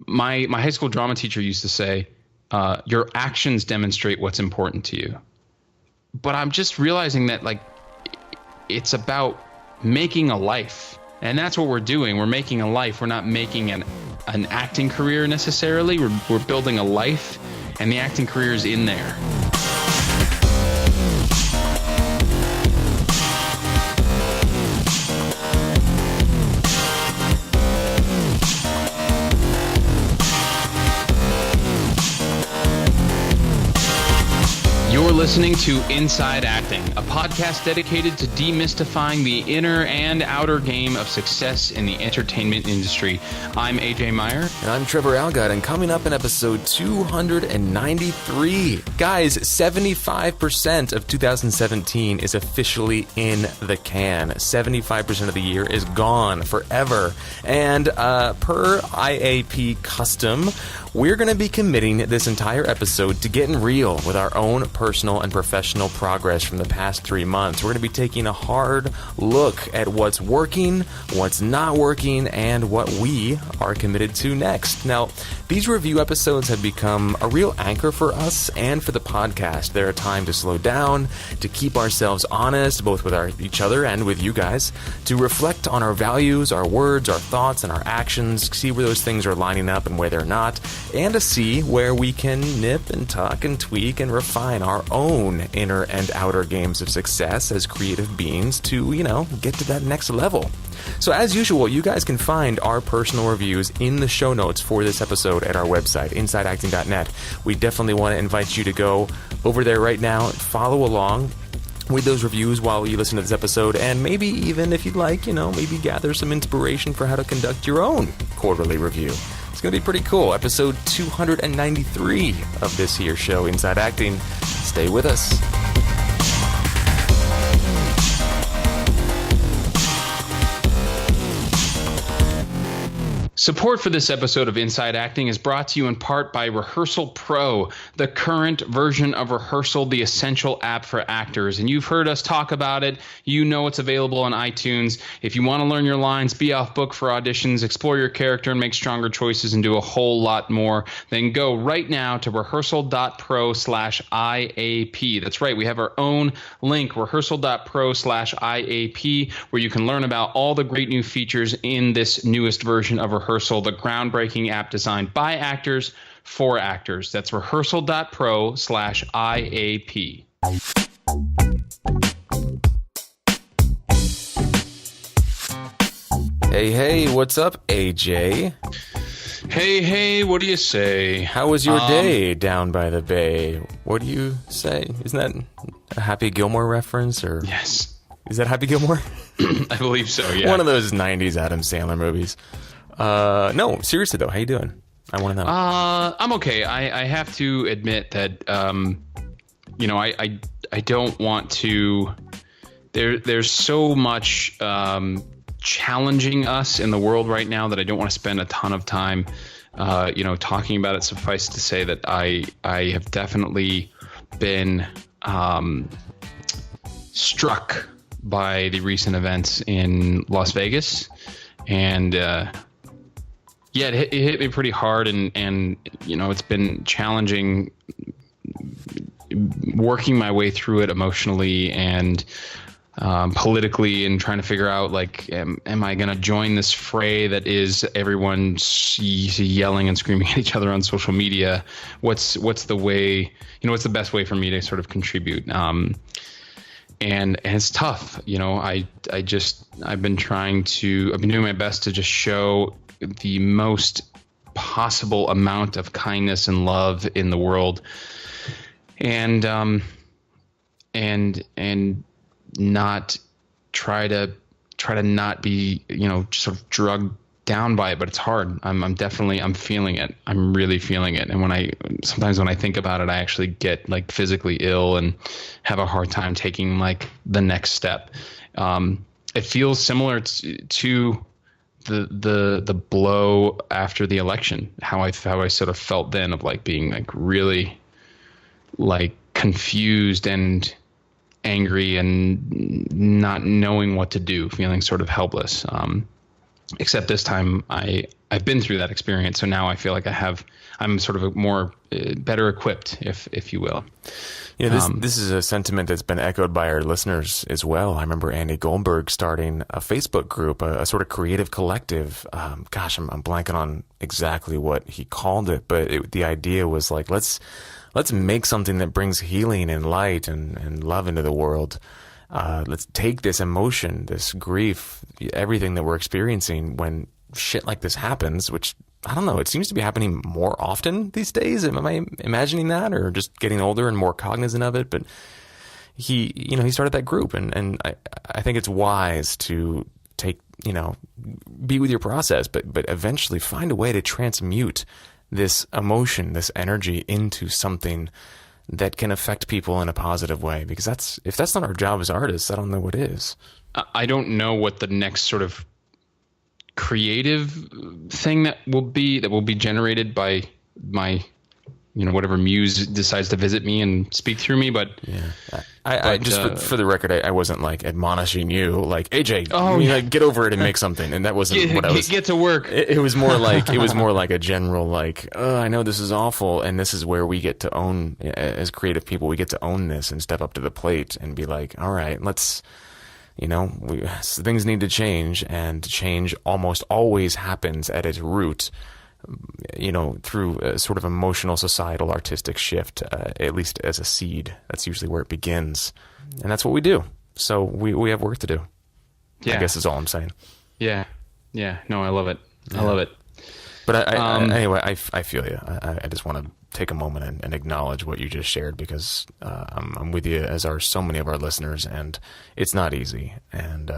my high school drama teacher used to say, your actions demonstrate what's important to you. But I'm just realizing that like it's about making a life. And that's what we're doing. We're making a life. We're not making an acting career necessarily. We're building a life, and the acting career is in there. You're listening to Inside Acting, a podcast dedicated to demystifying the inner and outer game of success in the entertainment industry. I'm AJ Meyer. And I'm Trevor Algott, and coming up in episode 293. Guys, 75% of 2017 is officially in the can. 75% of the year is gone forever. And per IAP custom, we're going to be committing this entire episode to getting real with our own personal and professional progress from the past 3 months. We're going to be taking a hard look at what's working, what's not working, and what we are committed to next. Now, these review episodes have become a real anchor for us and for the podcast. They're a time to slow down, to keep ourselves honest, both with each other and with you guys, to reflect on our values, our words, our thoughts, and our actions, see where those things are lining up and where they're not, and to see where we can nip and tuck and tweak and refine our own inner and outer games of success as creative beings to, get to that next level. So as usual, you guys can find our personal reviews in the show notes for this episode at our website, insideacting.net. We definitely want to invite you to go over there right now and follow along with those reviews while you listen to this episode, and maybe even, if you'd like, maybe gather some inspiration for how to conduct your own quarterly review. It's going to be pretty cool. Episode 293 of this here show, Inside Acting. Stay with us. Support for this episode of Inside Acting is brought to you in part by Rehearsal Pro, the current version of Rehearsal, the essential app for actors. And you've heard us talk about it. You know it's available on iTunes. If you want to learn your lines, be off book for auditions, explore your character, and make stronger choices, and do a whole lot more, then go right now to rehearsal.pro/IAP. That's right. We have our own link, rehearsal.pro/IAP, where you can learn about all the great new features in this newest version of Rehearsal, the groundbreaking app designed by actors for actors. That's rehearsal.pro/IAP. Hey, what's up, AJ? Hey, what do you say? How was your day down by the bay? What do you say? Isn't that a Happy Gilmore reference? Or yes. Is that Happy Gilmore? I believe so, yeah. One of those 90s Adam Sandler movies. No, seriously though, how you doing? I want to know. I'm okay. I have to admit that, I don't want to. There's so much challenging us in the world right now that I don't want to spend a ton of time, talking about it. Suffice to say that I have definitely been struck by the recent events in Las Vegas, and it hit me pretty hard, and it's been challenging working my way through it emotionally and politically, and trying to figure out, like, am I going to join this fray that is everyone yelling and screaming at each other on social media? What's the way, what's the best way for me to sort of contribute? And it's tough. I've been doing my best to just show the most possible amount of kindness and love in the world, and not try to not be, sort of drugged down by it. But it's hard. I'm feeling it. I'm really feeling it. And sometimes when I think about it, I actually get like physically ill and have a hard time taking like the next step. It feels similar to the blow after the election, how I sort of felt then, of like being like really like confused and angry and not knowing what to do, feeling sort of helpless. Except this time I I've been through that experience. So now I feel like I'm sort of a more better equipped, if you will. This is a sentiment that's been echoed by our listeners as well. I remember Andy Goldberg starting a Facebook group, a sort of creative collective. I'm blanking on exactly what he called it, but the idea was like, let's make something that brings healing and light and love into the world. Let's take this emotion, this grief, everything that we're experiencing when shit like this happens, which, I don't know, it seems to be happening more often these days. Am I imagining that, or just getting older and more cognizant of it? But he started that group, and I think it's wise to be with your process, but eventually find a way to transmute this emotion, this energy into something that can affect people in a positive way. Because if that's not our job as artists, I don't know what is. I don't know what the next sort of creative thing that will be generated by my, whatever muse decides to visit me and speak through me. But I just for the record, I wasn't like admonishing you, like, AJ, get over it and make something. And that wasn't what I was. Get to work. It was more like a general, like, I know this is awful, and this is where we get to own, as creative people, we get to own this and step up to the plate and be like, all right, let's. Things need to change, and change almost always happens at its root, through a sort of emotional, societal, artistic shift, at least as a seed. That's usually where it begins. And that's what we do. So we have work to do. Yeah. I guess is all I'm saying. Yeah. Yeah. No, I love it. Yeah. I love it. But anyway, I feel you. I just want to take a moment and acknowledge what you just shared, because I'm with you, as are so many of our listeners, and it's not easy. And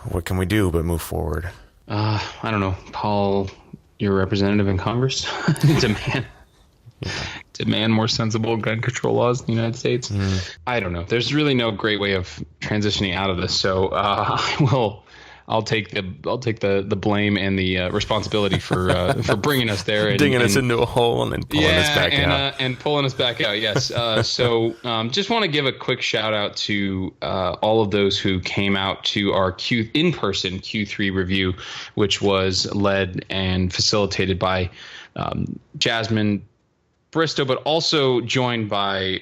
what can we do but move forward? I don't know, Paul, your representative in Congress, demand more sensible gun control laws in the United States. I don't know. There's really no great way of transitioning out of this. So I'll take the blame and the responsibility for bringing us there, and digging us into a hole and then pulling us back out. And pulling us back out. Yes. So just want to give a quick shout out to all of those who came out to our in-person Q3 review, which was led and facilitated by Jasmine Bristow, but also joined by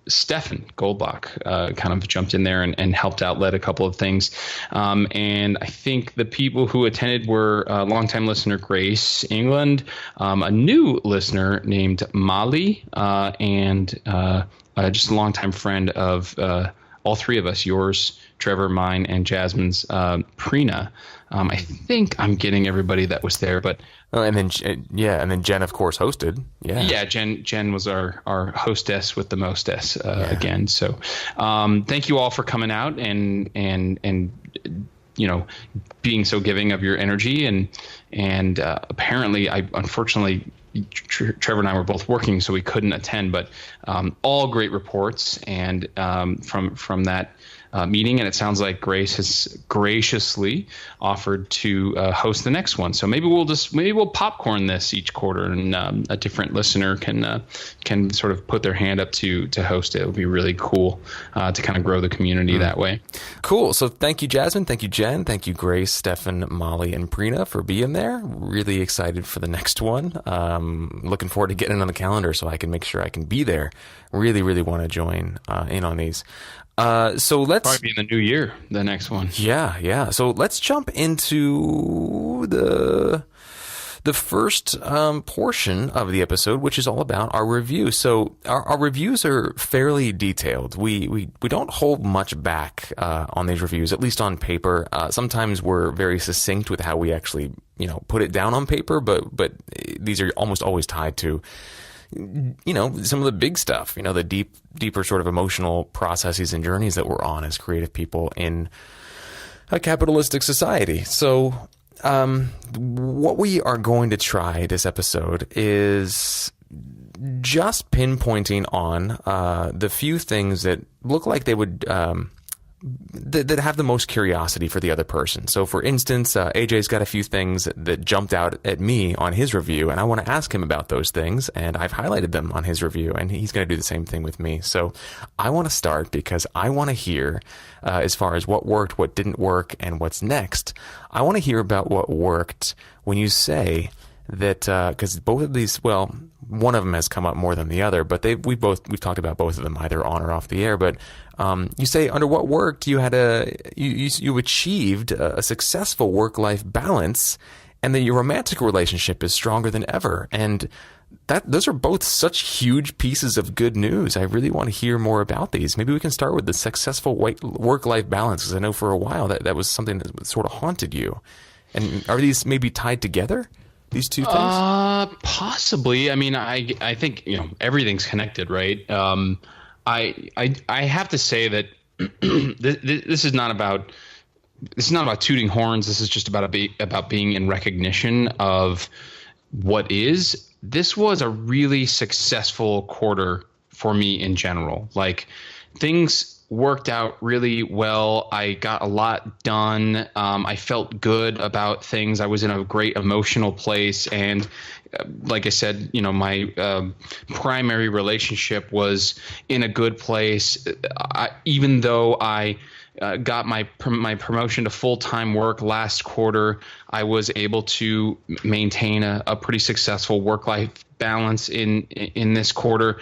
Stefan Goldbach, kind of jumped in there and helped out, led a couple of things. And I think the people who attended were longtime listener Grace England, a new listener named Molly, and just a longtime friend of all three of us, yours, Trevor, mine, and Jasmine's, Prina. I think I'm getting everybody that was there, but and then Jen, of course, hosted. Yeah. Jen was our hostess with the mostess again. So, thank you all for coming out and being so giving of your energy and apparently unfortunately Trevor and I were both working, so we couldn't attend, but all great reports and from that meeting, and it sounds like Grace has graciously offered to host the next one. So maybe we'll popcorn this each quarter, and a different listener can sort of put their hand up to host it. It would be really cool to kind of grow the community that way. Cool. So thank you, Jasmine. Thank you, Jen. Thank you, Grace, Stefan, Molly, and Prina for being there. Really excited for the next one. Looking forward to getting it on the calendar so I can make sure I can be there. Really, really want to join in on these. So let's probably be in the new year, the next one. Yeah. So let's jump into the first portion of the episode, which is all about our review. So our reviews are fairly detailed. We don't hold much back on these reviews, at least on paper. Sometimes we're very succinct with how we actually put it down on paper, but these are almost always tied to some of the big stuff, the deeper sort of emotional processes and journeys that we're on as creative people in a capitalistic society. So what we are going to try this episode is just pinpointing on the few things that look like they would that have the most curiosity for the other person. So, for instance, AJ's got a few things that jumped out at me on his review, and I want to ask him about those things, and I've highlighted them on his review, and he's going to do the same thing with me. So I want to start because I want to hear, as far as what worked, what didn't work, and what's next. I want to hear about what worked when you say that, because both of these, well, one of them has come up more than the other, but we've talked about both of them either on or off the air. But you say under what worked, you achieved a successful work-life balance, and that your romantic relationship is stronger than ever. And those are both such huge pieces of good news. I really want to hear more about these. Maybe we can start with the successful work-life balance, because I know for a while that was something that sort of haunted you. And are these maybe tied together? These two things? Possibly. I mean, I think, everything's connected, right? I have to say that this is not about tooting horns. This is just about being in recognition of what is. This was a really successful quarter for me in general. Like, things worked out really well. I got a lot done. I felt good about things. I was in a great emotional place. And like I said, my primary relationship was in a good place. Even though I got my promotion to full-time work last quarter, I was able to maintain a pretty successful work-life balance in this quarter.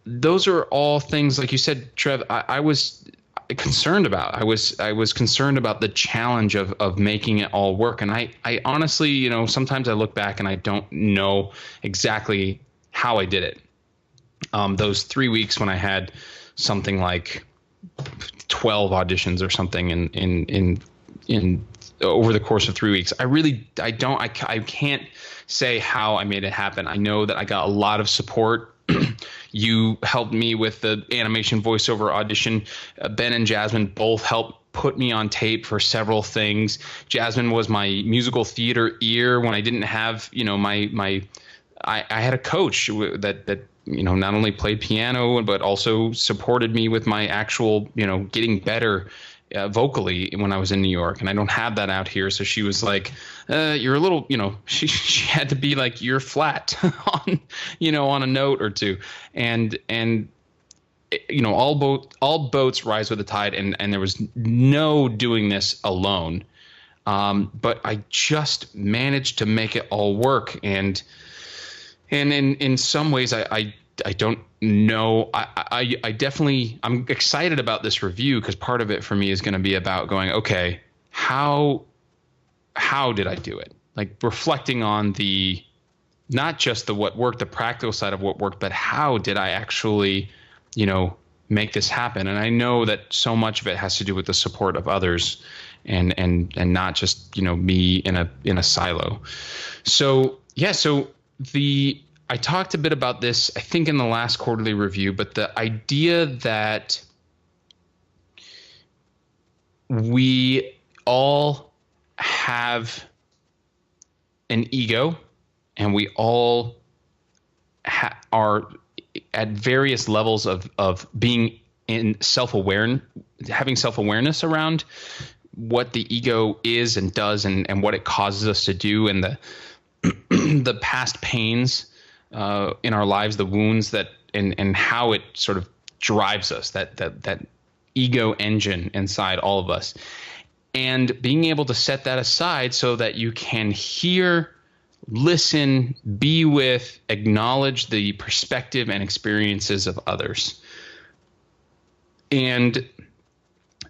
Those are all things, like you said, Trev, I was concerned about. I was concerned about the challenge of making it all work. And I honestly, sometimes I look back and I don't know exactly how I did it. Those 3 weeks when I had something like 12 auditions or something in over the course of 3 weeks, I can't say how I made it happen. I know that I got a lot of support. You helped me with the animation voiceover audition. Ben and Jasmine both helped put me on tape for several things. Jasmine was my musical theater ear when I didn't have, I had a coach that not only played piano, but also supported me with my actual, getting better vocally when I was in New York. And I don't have that out here. So she was like, you're a little, she had to be like, you're flat on, on a note or two. And all boats rise with the tide. And there was no doing this alone. But I just managed to make it all work. And in some ways, I don't know. I definitely, I'm excited about this review because part of it for me is going to be about going, okay, how did I do it? Like reflecting on not just what worked, the practical side of what worked, but how did I actually, make this happen? And I know that so much of it has to do with the support of others and not just, me in a silo. So, yeah, I talked a bit about this, I think, in the last quarterly review, but the idea that we all have an ego and we all are at various levels of being in having self-awareness around what the ego is and does and what it causes us to do, and the past pains in our lives, the wounds and how it sort of drives us, that ego engine inside all of us, and being able to set that aside so that you can hear, listen, be with, acknowledge the perspective and experiences of others. And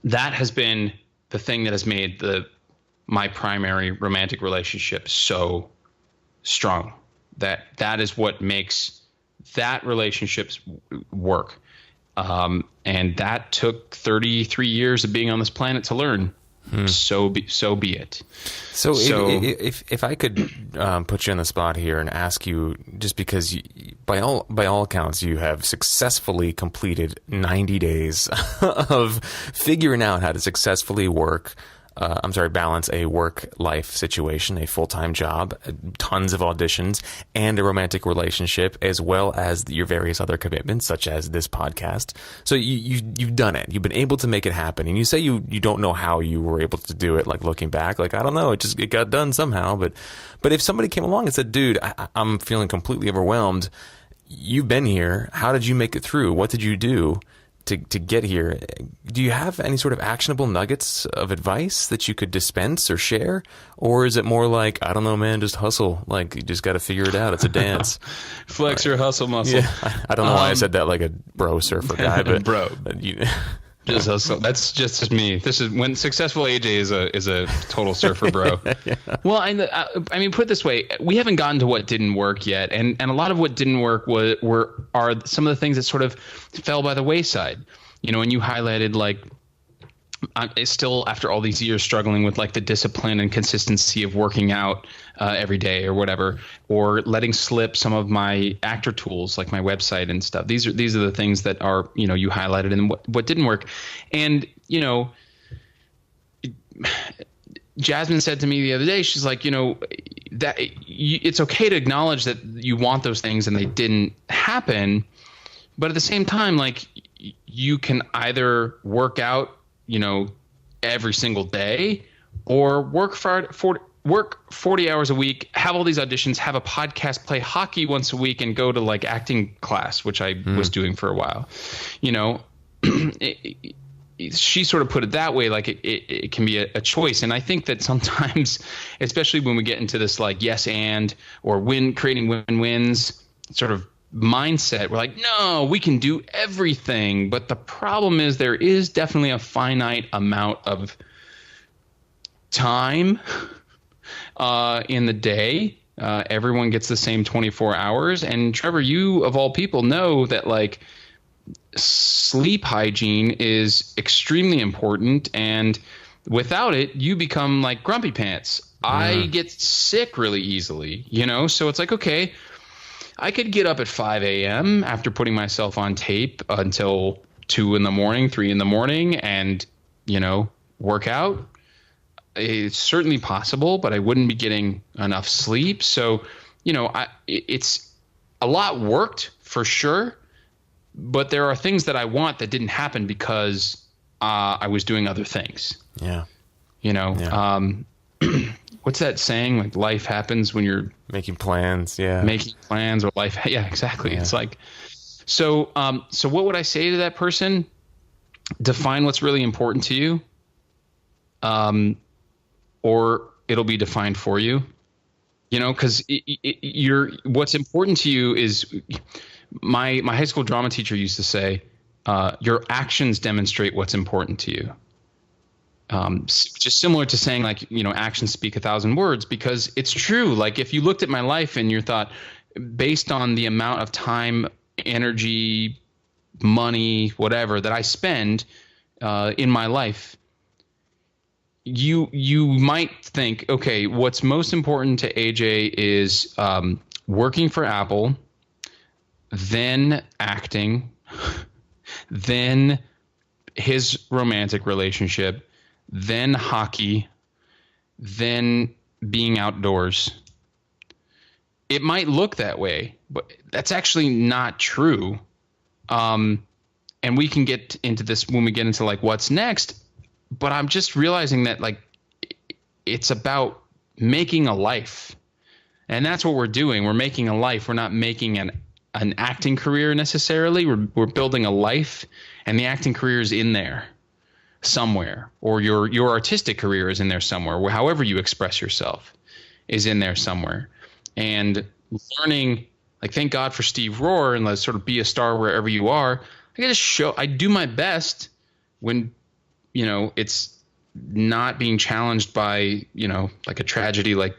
that has been the thing that has made my primary romantic relationship so strong. That is what makes that relationships work. And that took 33 years of being on this planet to learn. So be it. So if I could put you on the spot here and ask you, just because by all accounts you have successfully completed 90 days of figuring out how to successfully work balance a work-life situation, a full-time job, tons of auditions, and a romantic relationship, as well as your various other commitments, such as this podcast. So you've done it. You've been able to make it happen. And you say you don't know how you were able to do it, like looking back. Like, I don't know, it got done somehow. But if somebody came along and said, dude, I'm feeling completely overwhelmed, you've been here. How did you make it through? What did you do to get here? Do you have any sort of actionable nuggets of advice that you could dispense or share? Or is it more like, I don't know, man, just hustle. Like, you just got to figure it out. It's a dance. Flex your hustle muscle. Yeah, I don't know why I said that like a bro surfer guy, but bro. Just hustle. That's just me. This is when successful AJ is a total surfer bro. Yeah. Well, I mean, put it this way: we haven't gotten to what didn't work yet, and a lot of what didn't work are some of the things that sort of fell by the wayside. You know, and you highlighted like. I'm still, after all these years, struggling with like the discipline and consistency of working out every day or whatever, or letting slip some of my actor tools like my website and stuff. These are the things that are, you know, you highlighted and what didn't work. And, you know, Jasmine said to me the other day, she's like, you know, that it's okay to acknowledge that you want those things and they didn't happen. But at the same time, like, you can either work out, you know, every single day, or work 40 hours a week, have all these auditions, have a podcast, play hockey once a week, and go to like acting class, which I was doing for a while. You know, she sort of put it that way, like it can be a choice. And I think that sometimes, especially when we get into this like yes and or creating win-wins sort of mindset, we're like, no, we can do everything. But the problem is there is definitely a finite amount of time in the day. Everyone gets the same 24 hours. And Trevor, you of all people know that like sleep hygiene is extremely important. And without it, you become like grumpy pants. I get sick really easily, you know? So it's like, okay, I could get up at 5 a.m. after putting myself on tape until 2 in the morning, 3 in the morning, and, you know, work out. It's certainly possible, but I wouldn't be getting enough sleep. So, you know, it's a lot worked for sure, but there are things that I want that didn't happen because I was doing other things. Yeah. You know, what's that saying? Like, life happens when you're making plans. Yeah. Making plans, or life. Yeah, exactly. Yeah. It's like, so what would I say to that person? Define what's really important to you. Or it'll be defined for you, you know, cause what's important to you is my high school drama teacher used to say, your actions demonstrate what's important to you. Just similar to saying like, you know, actions speak 1,000 words, because it's true. Like if you looked at my life and you thought, based on the amount of time, energy, money, whatever that I spend in my life, you might think, okay, what's most important to AJ is working for Apple, then acting, then his romantic relationship, then hockey, then being outdoors. It might look that way, but that's actually not true. And we can get into this when we get into like what's next. But I'm just realizing that like it's about making a life. And that's what we're doing. We're making a life. We're not making an acting career necessarily. We're building a life, and the acting career is in there somewhere, or your artistic career is in there somewhere, however you express yourself is in there somewhere. And learning, like, thank God for Steve Rohr, and let's sort of be a star wherever you are. I do my best when, you know, it's not being challenged by, you know, like a tragedy like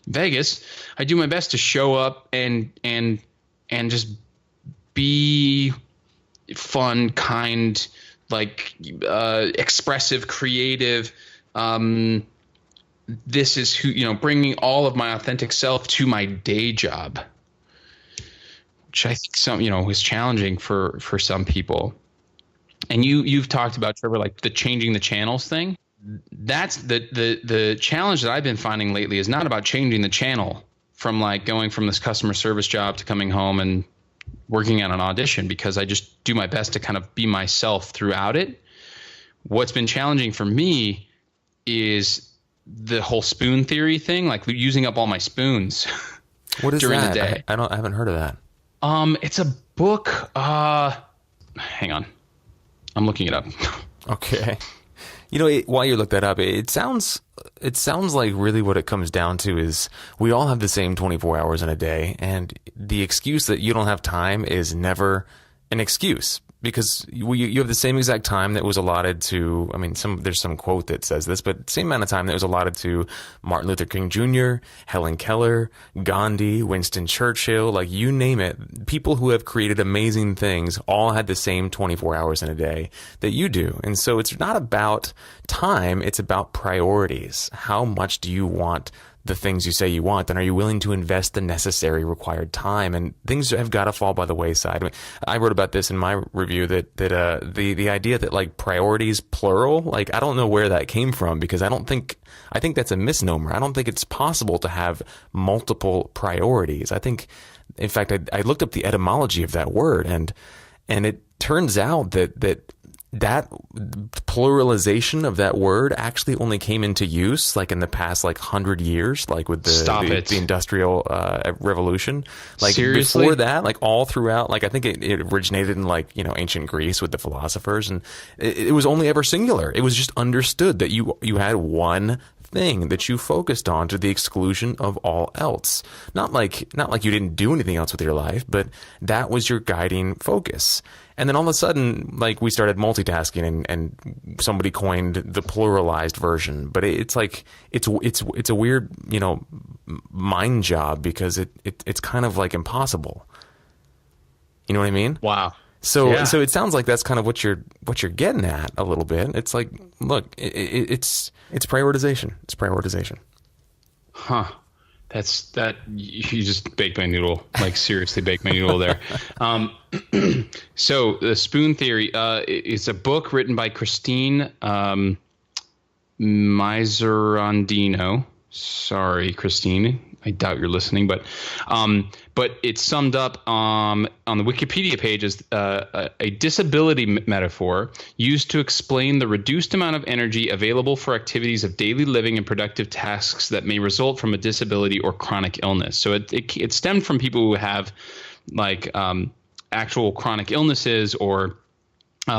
Vegas. I do my best to show up and just be fun, kind, like expressive, creative. This is who, you know, bringing all of my authentic self to my day job, which I think is challenging for some people. And you've talked about, Trevor, like the changing the channels thing. that's the challenge that I've been finding lately is not about changing the channel from like going from this customer service job to coming home and working on an audition, because I just do my best to kind of be myself throughout it. What's been challenging for me is the whole spoon theory thing, like using up all my spoons. What is during that? the day. I haven't heard of that. It's a book. Hang on, I'm looking it up. Okay. You know, while you look that up, it sounds like really what it comes down to is we all have the same 24 hours in a day, and the excuse that you don't have time is never an excuse, because you have the same exact time that was allotted to, I mean, there's some quote that says this, but same amount of time that was allotted to Martin Luther King Jr., Helen Keller, Gandhi, Winston Churchill, like you name it. People who have created amazing things all had the same 24 hours in a day that you do. And so it's not about time, it's about priorities. How much do you want the things you say you want, then are you willing to invest the necessary required time? And things have got to fall by the wayside. I mean, I wrote about this in my review that the idea that like priorities plural, like I don't know where that came from, because I think that's a misnomer. I don't think it's possible to have multiple priorities. I think, in fact, I looked up the etymology of that word, and it turns out that pluralization of that word actually only came into use like in the past like 100 years, like with the industrial revolution. Like seriously? Before that, like all throughout, like I think it originated in like, you know, ancient Greece with the philosophers, and it was only ever singular. It was just understood that you had one thing that you focused on to the exclusion of all else. Not like you didn't do anything else with your life, but that was your guiding focus. And then all of a sudden, like we started multitasking, and somebody coined the pluralized version. But it's like it's a weird, you know, mind job, because it's kind of like impossible. You know what I mean? Wow. So it sounds like that's kind of what you're getting at a little bit. It's like, look, it's prioritization. It's prioritization. Huh. That you just baked my noodle, like seriously baked my noodle there. So the spoon theory is a book written by Christine Miserandino. Sorry, Christine. I doubt you're listening, but it's summed up on the Wikipedia page as a disability metaphor used to explain the reduced amount of energy available for activities of daily living and productive tasks that may result from a disability or chronic illness. So it stemmed from people who have like actual chronic illnesses or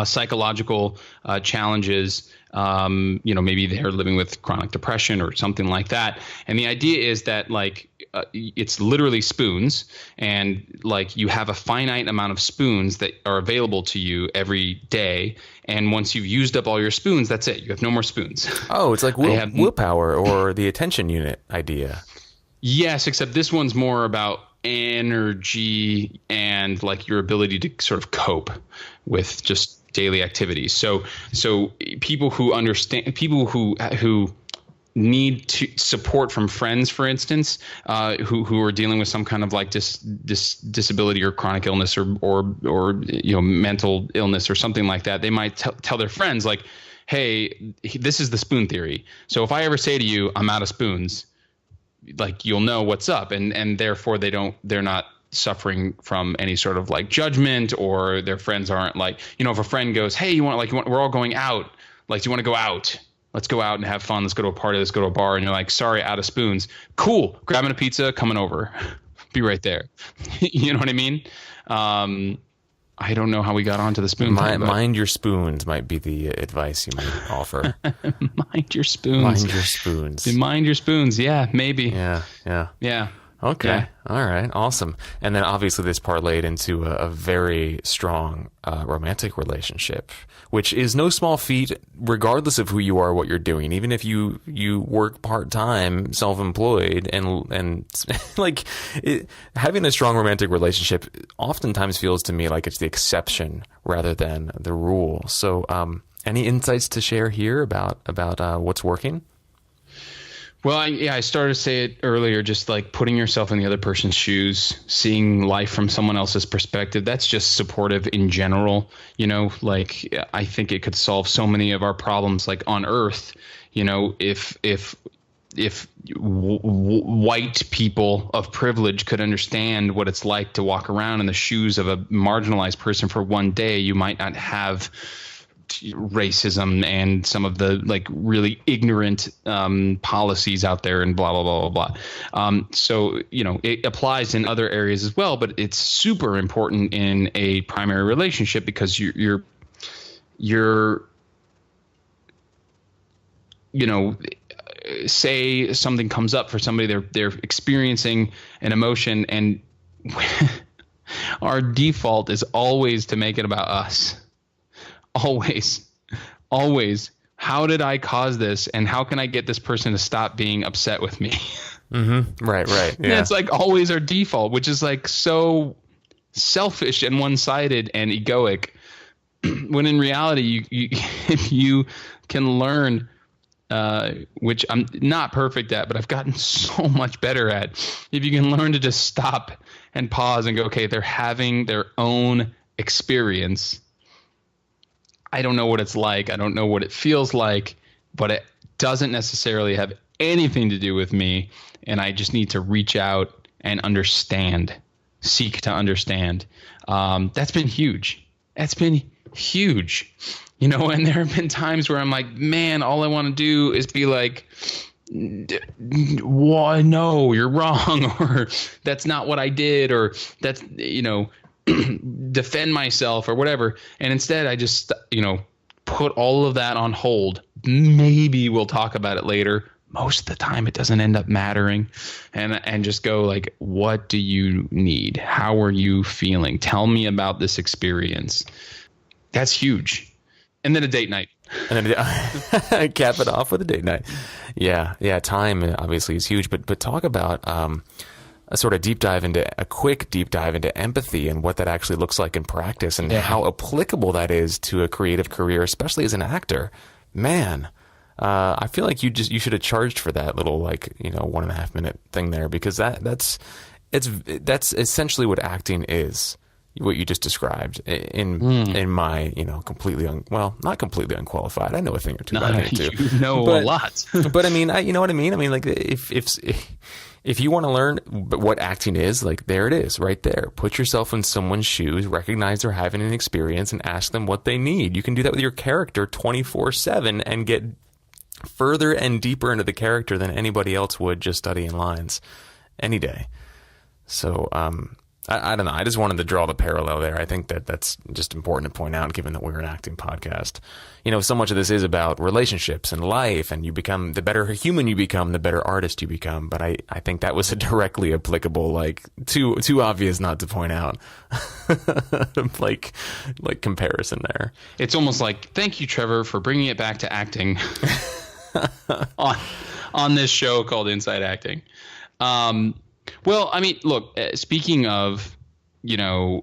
psychological challenges. You know, maybe they're living with chronic depression or something like that. And the idea is that like it's literally spoons, and like you have a finite amount of spoons that are available to you every day. And once you've used up all your spoons, that's it. You have no more spoons. Oh, it's like willpower or the attention unit idea. Yes, except this one's more about energy and like your ability to sort of cope with just daily activities. So people who understand, people who need to support from friends, for instance, who are dealing with some kind of like disability or chronic illness or you know, mental illness or something like that, they might tell their friends like, hey, this is the spoon theory. So if I ever say to you, I'm out of spoons, like you'll know what's up, and therefore they're not suffering from any sort of like judgment, or their friends aren't like, you know, if a friend goes, hey, we're all going out, like, do you want to go out? Let's go out and have fun. Let's go to a party. Let's go to a bar. And you're like, sorry, out of spoons. Cool. Grabbing a pizza, coming over. Be right there. You know what I mean? I don't know how we got onto the spoon thing, mind your spoons might be the advice you might offer. Mind your spoons. Mind your spoons. Mind your spoons. Yeah, maybe. Yeah. Okay. Yeah. All right. Awesome. And then obviously this parlayed into a very strong romantic relationship, which is no small feat, regardless of who you are, what you're doing. Even if you work part-time, self-employed, and like having a strong romantic relationship oftentimes feels to me like it's the exception rather than the rule. So any insights to share here about what's working? Well, I started to say it earlier, just like putting yourself in the other person's shoes, seeing life from someone else's perspective. That's just supportive in general. Like I think it could solve so many of our problems, like on Earth. If white people of privilege could understand what it's like to walk around in the shoes of a marginalized person for one day, you might not have racism and some of the like really ignorant policies out there and blah, blah, blah, blah, blah. So, it applies in other areas as well, but it's super important in a primary relationship because you're say something comes up for somebody, they're experiencing an emotion, and our default is always to make it about us. Always. How did I cause this? And how can I get this person to stop being upset with me? Mm-hmm. Right. Yeah. And it's like always our default, which is like so selfish and one-sided and egoic. When in reality, if you can learn, which I'm not perfect at, but I've gotten so much better at. If you can learn to just stop and pause and go, okay, they're having their own experience. I don't know what it's like. I don't know what it feels like, but it doesn't necessarily have anything to do with me. And I just need to reach out and seek to understand. That's been huge. And there have been times where I'm like, man, all I want to do is be like, well, no, you're wrong, or that's not what I did, or that's, defend myself or whatever. And instead I just, put all of that on hold. Maybe we'll talk about it later. Most of the time it doesn't end up mattering, and just go like, what do you need? How are you feeling? Tell me about this experience. That's huge. And then a date night. And then cap it off with a date night. Yeah. Time obviously is huge, but talk about a quick deep dive into empathy and what that actually looks like in practice, and how applicable that is to a creative career, especially as an actor. Man, I feel like you should have charged for that little 1.5 minute thing there, because that's essentially what acting is. What you just described in my, not completely unqualified. I know a thing or two about it too. You know a lot. But I mean, you know what I mean? I mean, like if you want to learn what acting is, like, there it is right there. Put yourself in someone's shoes, recognize they're having an experience, and ask them what they need. You can do that with your character 24/7 and get further and deeper into the character than anybody else would just studying lines any day. So, I don't know. I just wanted to draw the parallel there. I think that's just important to point out, given that we're an acting podcast. So much of this is about relationships and life, and you become the better human you become, the better artist you become. But I think that was a directly applicable, too obvious not to point out, like comparison there. It's almost like, thank you, Trevor, for bringing it back to acting on this show called Inside Acting. Well, I mean, look, speaking of,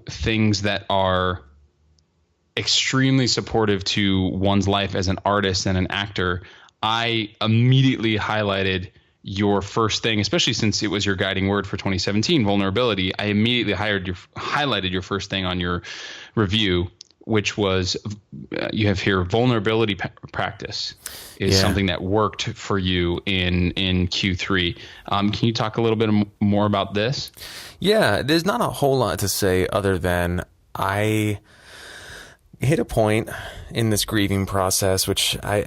things that are extremely supportive to one's life as an artist and an actor, I immediately highlighted your first thing, especially since it was your guiding word for 2017, vulnerability. I immediately highlighted your first thing on your review, which was, you have here, vulnerability practice is something that worked for you in Q3. Can you talk a little bit more about this? Yeah, there's not a whole lot to say other than I hit a point in this grieving process, which I'm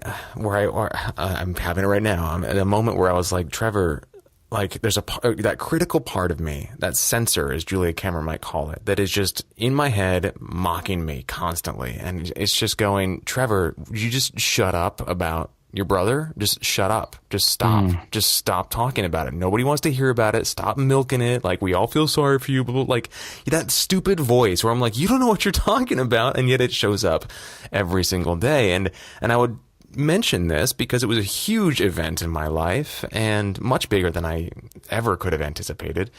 having it right now. I'm at a moment where I was like, Trevor, there's that critical part of me, that censor, as Julia Cameron might call it, that is just in my head mocking me constantly. And it's just going, Trevor, you just shut up about your brother. Just shut up. Just stop. Just stop talking about it. Nobody wants to hear about it. Stop milking it. We all feel sorry for you. But that stupid voice where I'm like, you don't know what you're talking about. And yet it shows up every single day. And I would mention this because it was a huge event in my life, and much bigger than I ever could have anticipated.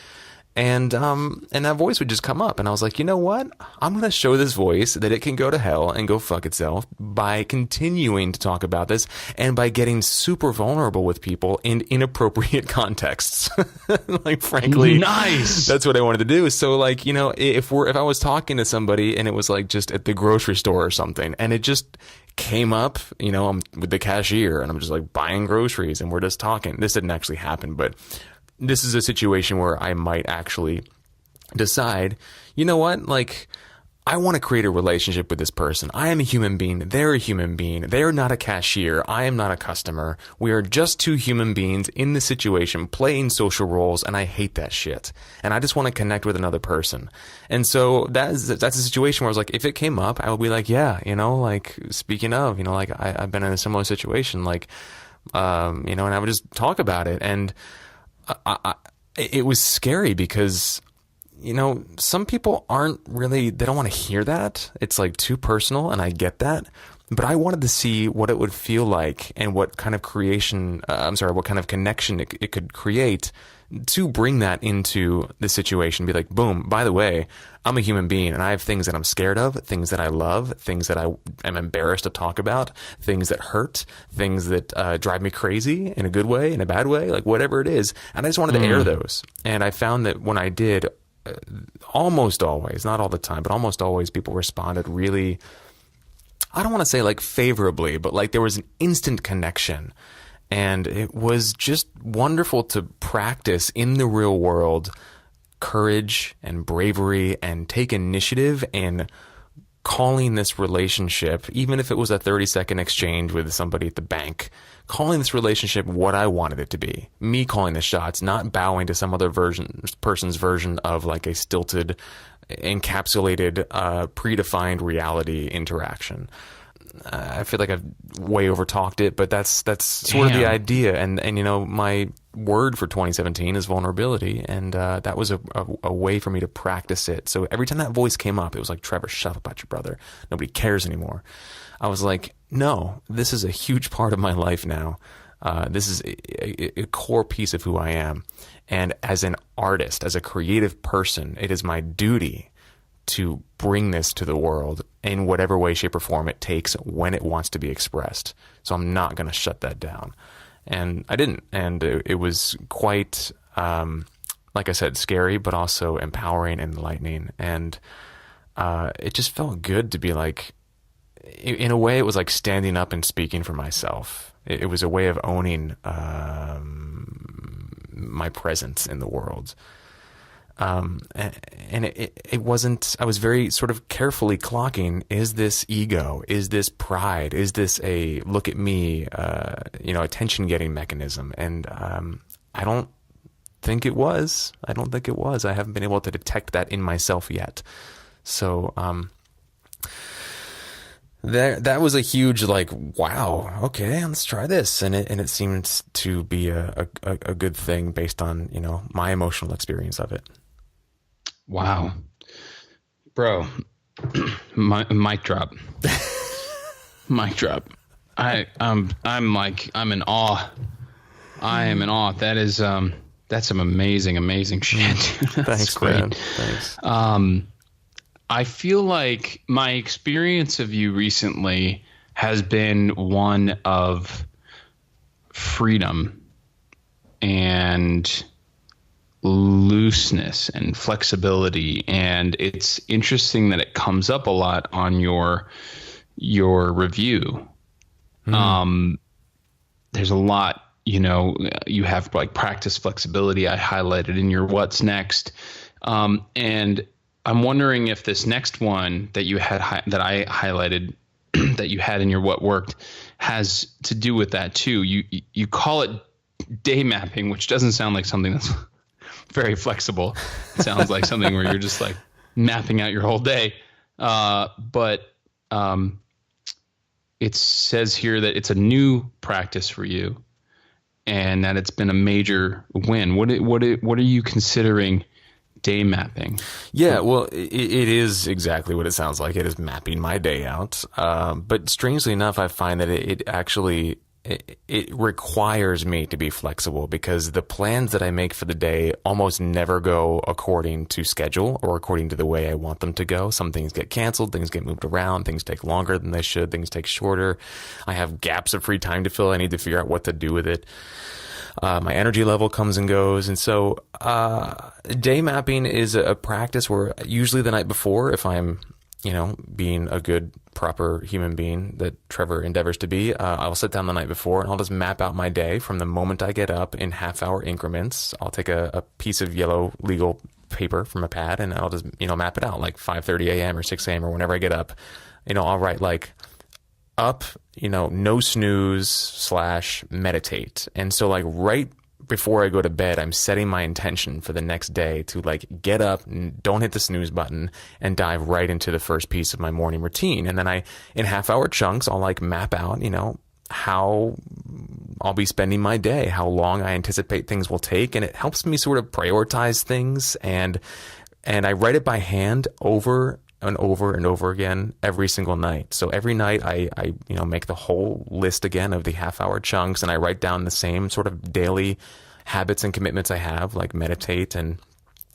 And that voice would just come up, and I was like, you know what? I'm going to show this voice that it can go to hell and go fuck itself by continuing to talk about this and by getting super vulnerable with people in inappropriate contexts. Like, frankly, nice. That's what I wanted to do. So, like, you know, if I was talking to somebody and it was like just at the grocery store or something, and it just came up, you know, I'm with the cashier and I'm just like buying groceries and we're just talking. This didn't actually happen, but this is a situation where I might actually decide, you know what, like, I want to create a relationship with this person. I am a human being. They're a human being. They're not a cashier. I am not a customer. We are just two human beings in the situation playing social roles, and I hate that shit. And I just want to connect with another person. And so that's a situation where I was like, if it came up, I would be like, yeah, you know, like, speaking of, you know, like, I've been in a similar situation, like, you know, and I would just talk about it. And it was scary because, you know, some people they don't want to hear that. It's like too personal, and I get that. But I wanted to see what it would feel like and what kind of what kind of connection it could create to bring that into the situation. Be like, boom, by the way, I'm a human being and I have things that I'm scared of, things that I love, things that I am embarrassed to talk about, things that hurt, things that drive me crazy in a good way, in a bad way, like whatever it is. And I just wanted to air those. And I found that when I did, almost always, not all the time, but almost always, people responded really, I don't want to say like favorably, but like there was an instant connection. And it was just wonderful to practice in the real world courage and bravery and take initiative in calling this relationship, even if it was a 30-second exchange with somebody at the bank, calling this relationship what I wanted it to be. Me calling the shots, not bowing to some other person's version of like a stilted, encapsulated, predefined reality interaction. I feel like I've way overtalked it, but that's sort of the idea. And you know, my word for 2017 is vulnerability, and that was a way for me to practice it. So every time that voice came up, it was like, Trevor, shut up about your brother. Nobody cares anymore. I was like, no, this is a huge part of my life now. This is a core piece of who I am. And as an artist, as a creative person, it is my duty to bring this to the world in whatever way, shape, or form it takes when it wants to be expressed. So I'm not going to shut that down. And I didn't. And it was quite, like I said, scary, but also empowering and enlightening. And it just felt good to be like, in a way, it was like standing up and speaking for myself. It was a way of owning my presence in the world. And it wasn't, I was very sort of carefully clocking, is this ego? Is this pride? Is this a look at me, you know, attention getting mechanism? And, I don't think it was. I haven't been able to detect that in myself yet. So, that was a huge, like, wow, okay, let's try this. And it seems to be a good thing based on, you know, my emotional experience of it. Wow, bro, mic drop. Mic drop. I'm in awe. I am in awe. That is that's some amazing shit. Thanks, great. Man. Thanks. I feel like my experience of you recently has been one of freedom and looseness and flexibility, and it's interesting that it comes up a lot on your review. There's a lot, you know, you have like practice flexibility I highlighted in your what's next, and I'm wondering if this next one that you had that I highlighted that you had in your what worked has to do with that too. You call it day mapping, which doesn't sound like something that's very flexible. It sounds like something where you're just like mapping out your whole day. But it says here that it's a new practice for you and that it's been a major win. What are you considering day mapping? Yeah, well, it is exactly what it sounds like. It is mapping my day out. But strangely enough, I find that it actually it requires me to be flexible, because the plans that I make for the day almost never go according to schedule or according to the way I want them to go. Some things get canceled, things get moved around, things take longer than they should, things take shorter. I have gaps of free time to fill. I need to figure out what to do with it. My energy level comes and goes. And so day mapping is a practice where usually the night before, if I'm being a good, proper human being that Trevor endeavors to be, I'll sit down the night before and I'll just map out my day from the moment I get up in half-hour increments. I'll take a piece of yellow legal paper from a pad and I'll just, map it out like 5:30 a.m. or 6 a.m. or whenever I get up. I'll write like up, no snooze / meditate. And so like right before I go to bed, I'm setting my intention for the next day to like get up and don't hit the snooze button and dive right into the first piece of my morning routine. And then in half-hour chunks, I'll like map out, how I'll be spending my day, how long I anticipate things will take. And it helps me sort of prioritize things. And I write it by hand over and over and over again every single night. So every night I make the whole list again of the half-hour chunks, and I write down the same sort of daily habits and commitments I have, like meditate and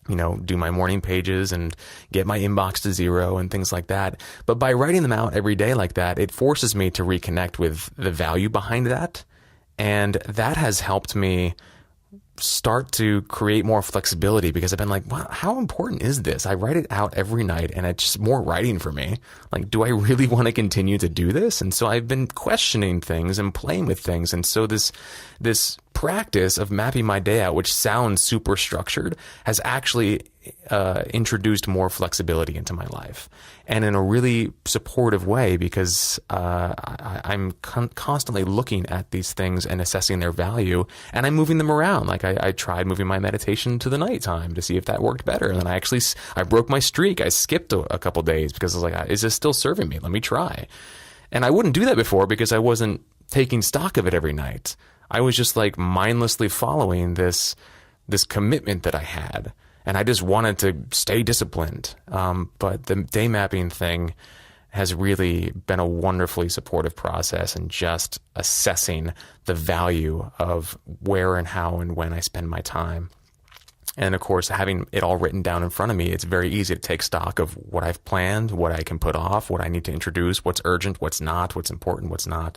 do my morning pages and get my inbox to 0 and things like that. But by writing them out every day like that, it forces me to reconnect with the value behind that. And that has helped me start to create more flexibility, because I've been like, wow, how important is this? I write it out every night and it's just more writing for me. Like, do I really want to continue to do this? And so I've been questioning things and playing with things. And so this practice of mapping my day out, which sounds super structured, has actually introduced more flexibility into my life, and in a really supportive way, because I'm constantly looking at these things and assessing their value, and I'm moving them around. Like I tried moving my meditation to the nighttime to see if that worked better, and then I broke my streak. I skipped a couple days because I was like, is this still serving me? Let me try. And I wouldn't do that before because I wasn't taking stock of it every night. I was just like mindlessly following this commitment that I had. And I just wanted to stay disciplined. But the day mapping thing has really been a wonderfully supportive process, and just assessing the value of where and how and when I spend my time. And of course, having it all written down in front of me, it's very easy to take stock of what I've planned, what I can put off, what I need to introduce, what's urgent, what's not, what's important, what's not.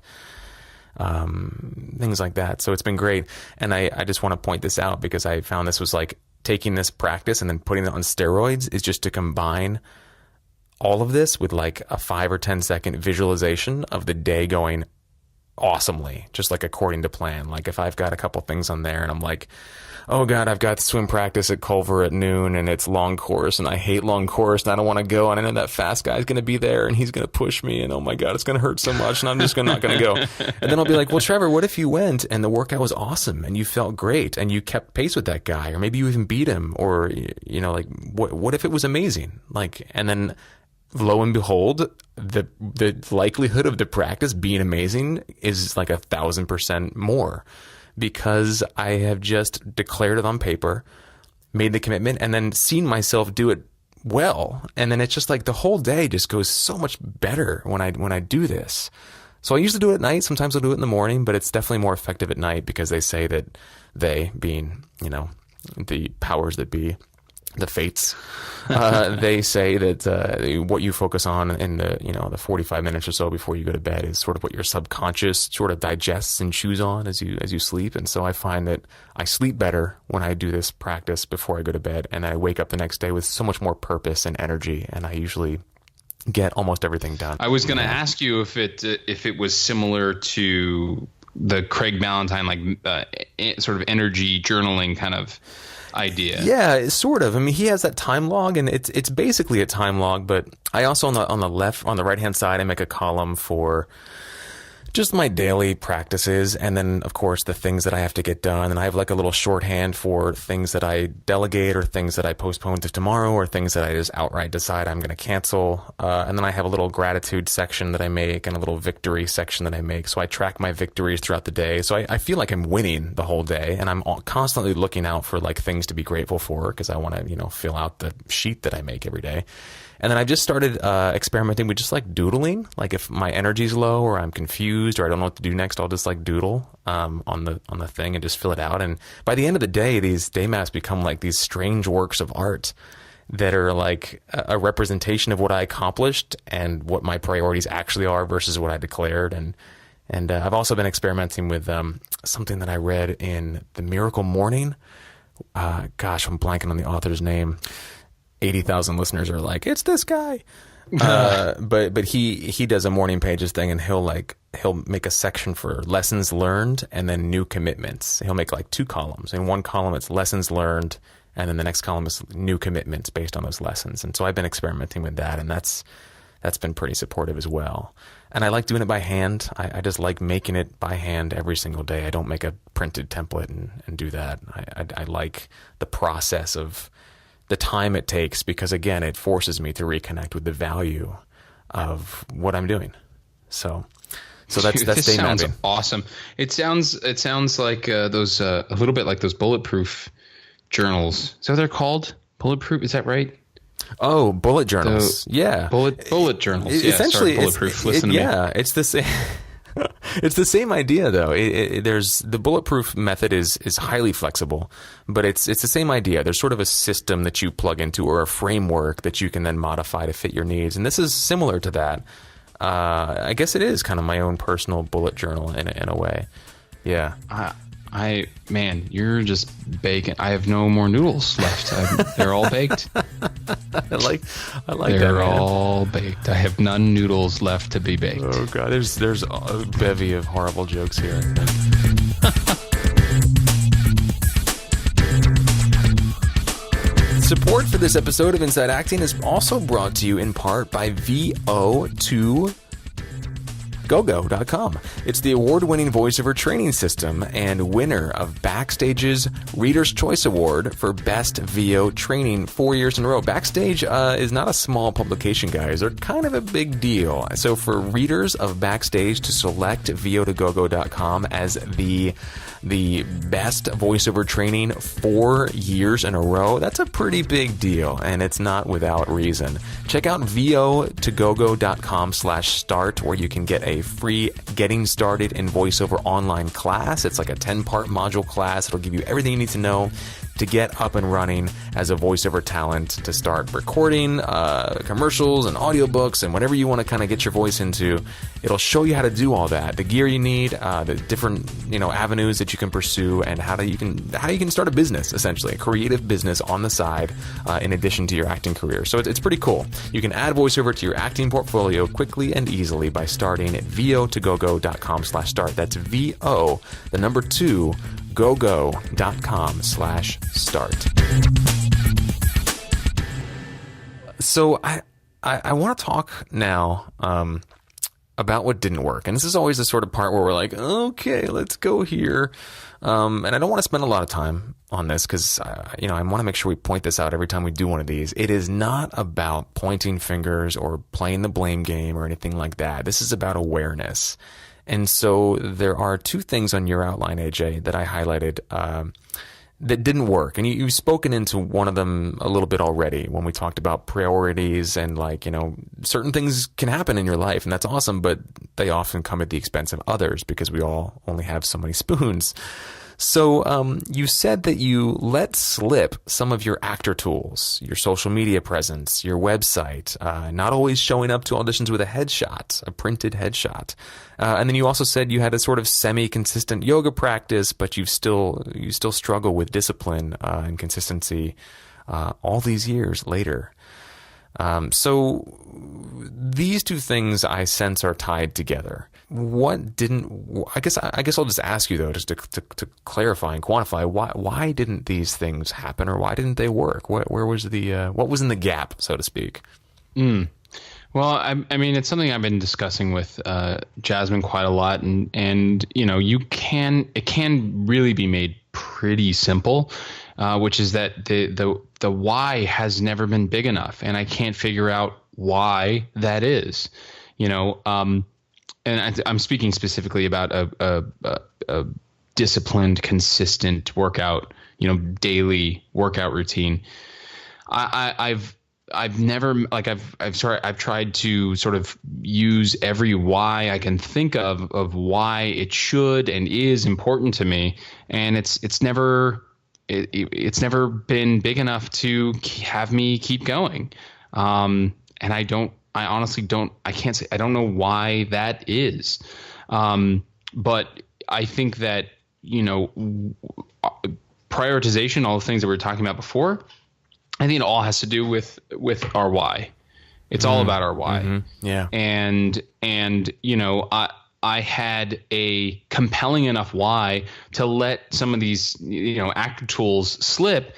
Things like that. So it's been great. And I just want to point this out because I found this was like taking this practice and then putting it on steroids, is just to combine all of this with like a 5 or 10 second visualization of the day going awesomely, just like according to plan. Like if I've got a couple things on there and I'm like, oh God, I've got swim practice at Culver at noon and it's long course and I hate long course and I don't want to go, and I know that fast guy's going to be there and he's going to push me, and oh my God, it's going to hurt so much and I'm just not going to go. And then I'll be like, well, Trevor, what if you went and the workout was awesome and you felt great and you kept pace with that guy, or maybe you even beat him, or, like what if it was amazing? Like, and then lo and behold, the likelihood of the practice being amazing is like 1,000% more, because I have just declared it on paper, made the commitment, and then seen myself do it well. And then it's just like the whole day just goes so much better when I do this. So I usually do it at night. Sometimes I'll do it in the morning, but it's definitely more effective at night, because they say that they, being, the powers that be, the fates, they say that what you focus on in the 45 minutes or so before you go to bed is sort of what your subconscious sort of digests and chews on as you sleep. And so I find that I sleep better when I do this practice before I go to bed, and I wake up the next day with so much more purpose and energy, and I usually get almost everything done. I was going to ask you if it was similar to the Craig Ballantyne, like sort of energy journaling kind of idea. Yeah, sort of. I mean, he has that time log, and it's basically a time log, but I also on the right hand side, I make a column for just my daily practices, and then of course the things that I have to get done. And I have like a little shorthand for things that I delegate, or things that I postpone to tomorrow, or things that I just outright decide I'm going to cancel. And then I have a little gratitude section that I make, and a little victory section that I make. So I track my victories throughout the day. So I feel like I'm winning the whole day, and I'm constantly looking out for like things to be grateful for, because I want to, fill out the sheet that I make every day. And then I've just started experimenting with just like doodling. Like if my energy's low or I'm confused confused or I don't know what to do next, I'll just like doodle on the thing and just fill it out. And by the end of the day, these day maps become like these strange works of art that are like a representation of what I accomplished and what my priorities actually are versus what I declared. And I've also been experimenting with something that I read in The Miracle Morning. Gosh, I'm blanking on the author's name. 80,000 listeners are like, it's this guy. But he does a morning pages thing, and he'll make a section for lessons learned and then new commitments. He'll make like 2 columns. In one column, it's lessons learned, and then the next column is new commitments based on those lessons. And so I've been experimenting with that, and that's been pretty supportive as well. And I like doing it by hand. I just like making it by hand every single day. I don't make a printed template and do that. I like the process of the time it takes, because again, it forces me to reconnect with the value of what I'm doing. So that's this day sounds mapping. Awesome. It sounds like those a little bit like those bulletproof journals. Is that what they're called? Bulletproof? Is that right? Oh, bullet journals. Yeah. Bullet journals. Essentially, sorry, bulletproof. Listen to me. Yeah, it's the same. It's the same idea, though. There's the bulletproof method is highly flexible, but it's the same idea. There's sort of a system that you plug into, or a framework that you can then modify to fit your needs. And this is similar to that. I guess it is kind of my own personal bullet journal in a way. Yeah. Man, you're just baking. I have no more noodles left. They're all baked. I like They're that, man. all baked. I have none noodles left to be baked. Oh god, there's a bevy of horrible jokes here. Support for this episode of Inside Acting is also brought to you in part by VO2GoGo.com. It's the award-winning voiceover training system and winner of Backstage's Reader's Choice Award for Best VO Training 4 years in a row. Backstage is not a small publication, guys. They're kind of a big deal. So for readers of Backstage to select VO2GoGo.com as the best voiceover training 4 years in a row, that's a pretty big deal, and it's not without reason. Check out VO2GoGo.com/start, where you can get a free Getting Started in Voiceover online class. It's like a 10-part module class. It'll give you everything you need to know to get up and running as a voiceover talent, to start recording commercials and audiobooks and whatever you want to kind of get your voice into. It'll show you how to do all that, the gear you need, the different avenues that you can pursue, and how you can start a business, essentially a creative business on the side in addition to your acting career. So it's pretty cool. You can add voiceover to your acting portfolio quickly and easily by starting at VO2GoGo.com/start. That's VO, the number 2, gogo.com/start. So I want to talk now about what didn't work. And this is always the sort of part where we're like, okay, let's go here. And I don't want to spend a lot of time on this because, I want to make sure we point this out every time we do one of these. It is not about pointing fingers or playing the blame game or anything like that. This is about awareness. And so there are 2 things on your outline, AJ, that I highlighted that didn't work. And you've spoken into one of them a little bit already when we talked about priorities and certain things can happen in your life, and that's awesome, but they often come at the expense of others because we all only have so many spoons. So you said that you let slip some of your actor tools, your social media presence, your website, not always showing up to auditions with a headshot, a printed headshot. And then you also said you had a sort of semi-consistent yoga practice, but you still struggle with discipline and consistency all these years later. So these 2 things I sense are tied together. What didn't? I guess I'll just ask you though, just to clarify and quantify why didn't these things happen, or why didn't they work? Where was what was in the gap, so to speak? Well, I mean, it's something I've been discussing with Jasmine quite a lot, and it can really be made pretty simple, which is that the why has never been big enough, and I can't figure out why that is. And I'm speaking specifically about a disciplined, consistent workout, daily workout routine. I've I've never like I've tried to sort of use every why I can think of why it should and is important to me, and it's never been big enough to have me keep going. And I honestly can't say, I don't know why that is. But I think that, prioritization, all the things that we were talking about before, I think it all has to do with our why. It's all about our why. Mm-hmm. Yeah. And I had a compelling enough why to let some of these, actor tools slip.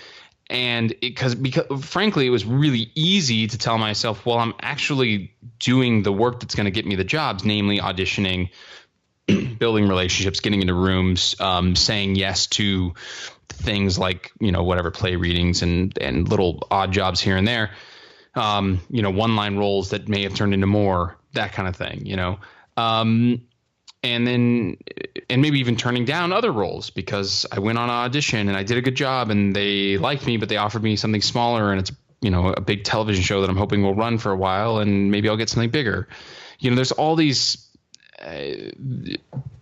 And because frankly, it was really easy to tell myself, well, I'm actually doing the work that's going to get me the jobs, namely auditioning, building relationships, getting into rooms, saying yes to things like, whatever, play readings and little odd jobs here and there, one-line roles that may have turned into more, that kind of thing, and maybe even turning down other roles because I went on an audition and I did a good job and they liked me, but they offered me something smaller and it's, a big television show that I'm hoping will run for a while and maybe I'll get something bigger. There's all these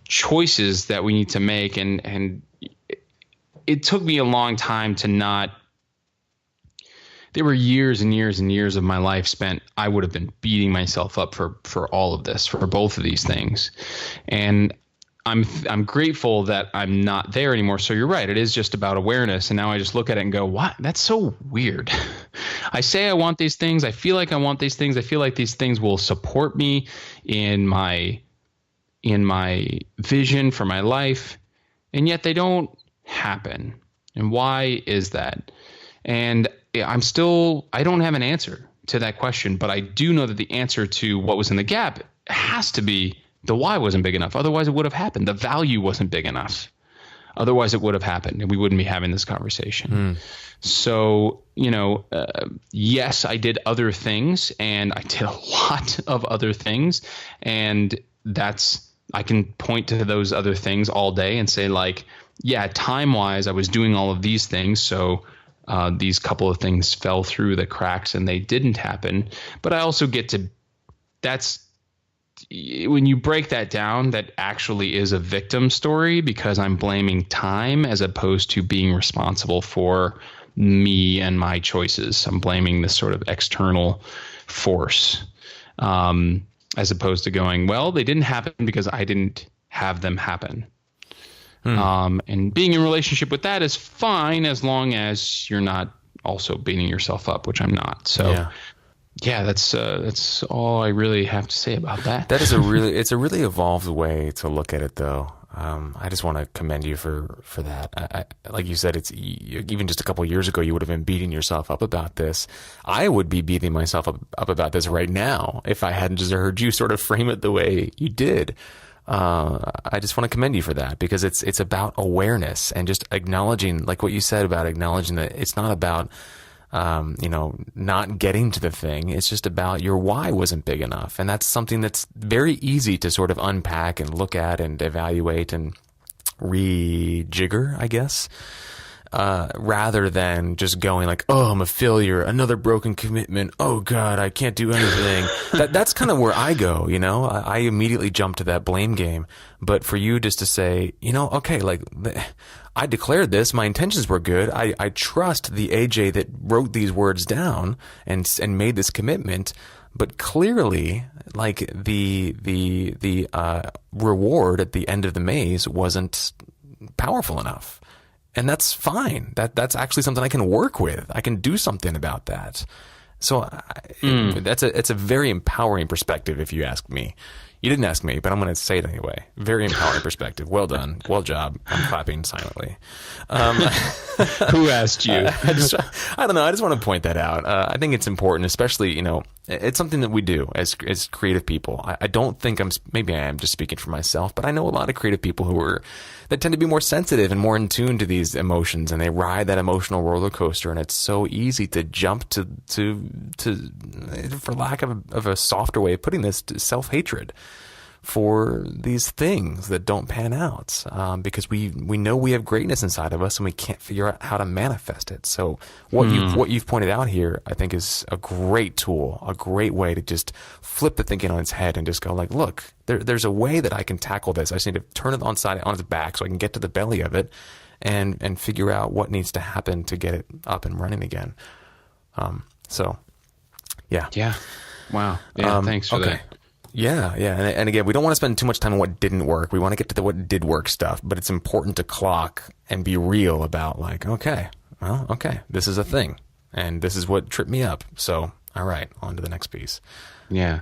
choices that we need to make, and it took me a long time to not. There were years and years and years of my life spent, I would have been beating myself up for all of this, for both of these things. And I'm grateful that I'm not there anymore. So you're right. It is just about awareness. And now I just look at it and go, what? That's so weird. I say I want these things. I feel like I want these things. I feel like these things will support me in my vision for my life. And yet they don't happen. And why is that? And I don't have an answer to that question, but I do know that the answer to what was in the gap has to be the why wasn't big enough. Otherwise it would have happened. The value wasn't big enough. Otherwise it would have happened and we wouldn't be having this conversation. So, yes, I did other things and I did a lot of other things. And I can point to those other things all day and say like, yeah, time wise, I was doing all of these things. So, these couple of things fell through the cracks and they didn't happen. But I also get to, when you break that down, that actually is a victim story because I'm blaming time as opposed to being responsible for me and my choices. I'm blaming this sort of external force, as opposed to going, well, they didn't happen because I didn't have them happen. And being in a relationship with that is fine as long as you're not also beating yourself up, which I'm not. So yeah, that's all I really have to say about that. That is it's a really evolved way to look at it though. I just want to commend you for that. I like you said, it's even just a couple of years ago, you would have been beating yourself up about this. I would be beating myself up about this right now if I hadn't just heard you sort of frame it the way you did. I just want to commend you for that because it's about awareness and just acknowledging, like what you said about acknowledging that it's not about, not getting to the thing. It's just about your why wasn't big enough. And that's something that's very easy to sort of unpack and look at and evaluate and rejigger, I guess. Rather than just going like, oh, I'm a failure, another broken commitment. Oh God, I can't do anything. That's kind of where I go, I immediately jump to that blame game. But for you just to say, okay, like I declared this, my intentions were good. I trust the AJ that wrote these words down and made this commitment. But clearly, like the reward at the end of the maze wasn't powerful enough. And that's fine. That's actually something I can work with. I can do something about that. So it's a very empowering perspective, if you ask me. You didn't ask me, but I'm going to say it anyway. Very empowering perspective. Well done. Well job. I'm clapping silently. Who asked you? I don't know. I just want to point that out. I think it's important, especially, it's something that we do as creative people. I don't think maybe I am just speaking for myself, but I know a lot of creative people that tend to be more sensitive and more in tune to these emotions, and they ride that emotional roller coaster, and it's so easy to jump to for lack of a softer way of putting this, to self-hatred. for these things that don't pan out, because we know we have greatness inside of us and we can't figure out how to manifest it. So what you've pointed out here, I think, is a great tool, a great way to just flip the thinking on its head and just go like, look, there's a way that I can tackle this. I just need to turn it on its back so I can get to the belly of it and figure out what needs to happen to get it up and running again. Yeah. Wow. Yeah. Thanks for that. Yeah. And again, we don't want to spend too much time on what didn't work. We want to get to the what did work stuff, but it's important to clock and be real about like, okay, this is a thing and this is what tripped me up. So, all right, on to the next piece. Yeah.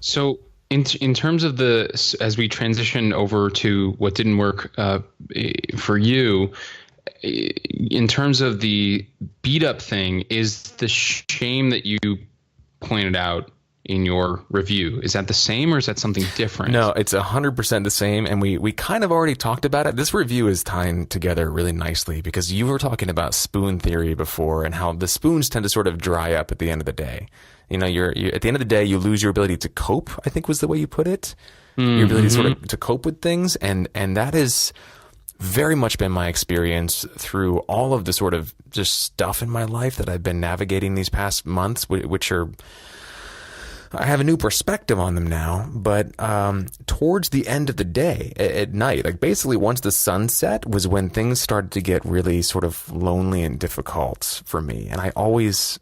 So in terms of as we transition over to what didn't work for you, in terms of the beat up thing, is the shame that you pointed out in your review, is that the same or is that something different? No, it's 100% the same, and we kind of already talked about it. This review is tying together really nicely because you were talking about spoon theory before and how the spoons tend to sort of dry up at the end of the day. You know, you're at the end of the day, you lose your ability to cope, I think was the way you put it. Your ability to sort of to cope with things, and that is very much been my experience through all of the sort of just stuff in my life that I've been navigating these past months, which are, I have a new perspective on them now, but towards the end of the day, at night, like basically once the sun set was when things started to get really sort of lonely and difficult for me. And I was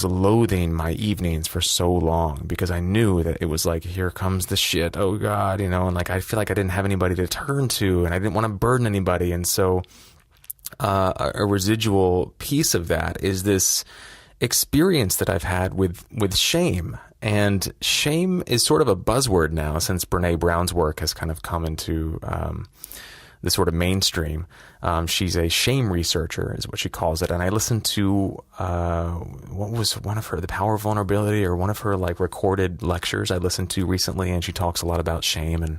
loathing my evenings for so long because I knew that it was like, here comes the shit. Oh God, you know, and like, I feel like I didn't have anybody to turn to and I didn't want to burden anybody. And so a residual piece of that is this experience that I've had with shame. And shame is sort of a buzzword now since Brene Brown's work has kind of come into the sort of mainstream. She's a shame researcher is what she calls it. And I listened to what was one of her, The Power of Vulnerability, or one of her like recorded lectures I listened to recently, and she talks a lot about shame,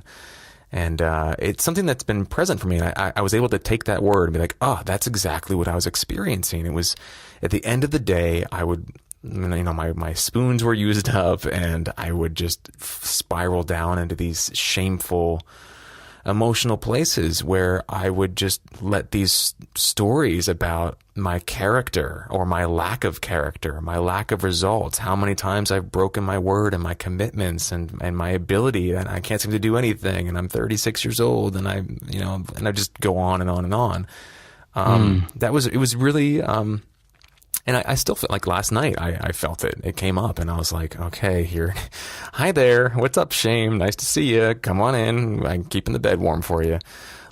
and it's something that's been present for me. And I was able to take that word and be like, oh, that's exactly what I was experiencing. It was at the end of the day, I would, you know, my spoons were used up and I would just spiral down into these shameful emotional places where I would just let these stories about my character or my lack of character, my lack of results, how many times I've broken my word and my commitments and my ability, and I can't seem to do anything, and I'm 36 years old, and I just go on and on and on. It was really, and I still feel like last night I felt it. It came up and I was like, okay, here. Hi there. What's up, Shame? Nice to see you. Come on in. I'm keeping the bed warm for you.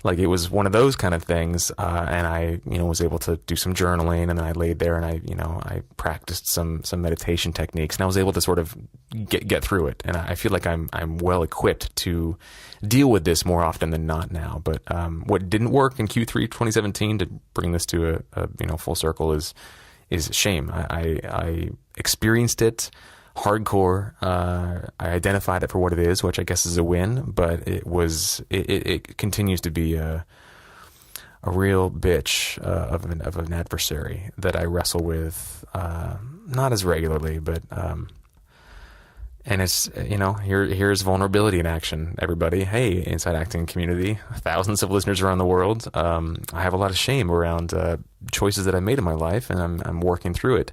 Like it was one of those kind of things. And I, was able to do some journaling, and then I laid there and I practiced some meditation techniques, and I was able to sort of get through it. And I feel like I'm well equipped to deal with this more often than not now. But what didn't work in Q3 2017, to bring this to a full circle, is shame. I experienced it hardcore. I identified it for what it is, which I guess is a win, but it continues to be a real bitch of an adversary that I wrestle with, not as regularly, but and it's, here's vulnerability in action, everybody. Hey, Inside Acting community, thousands of listeners around the world. I have a lot of shame around choices that I made in my life, and I'm working through it.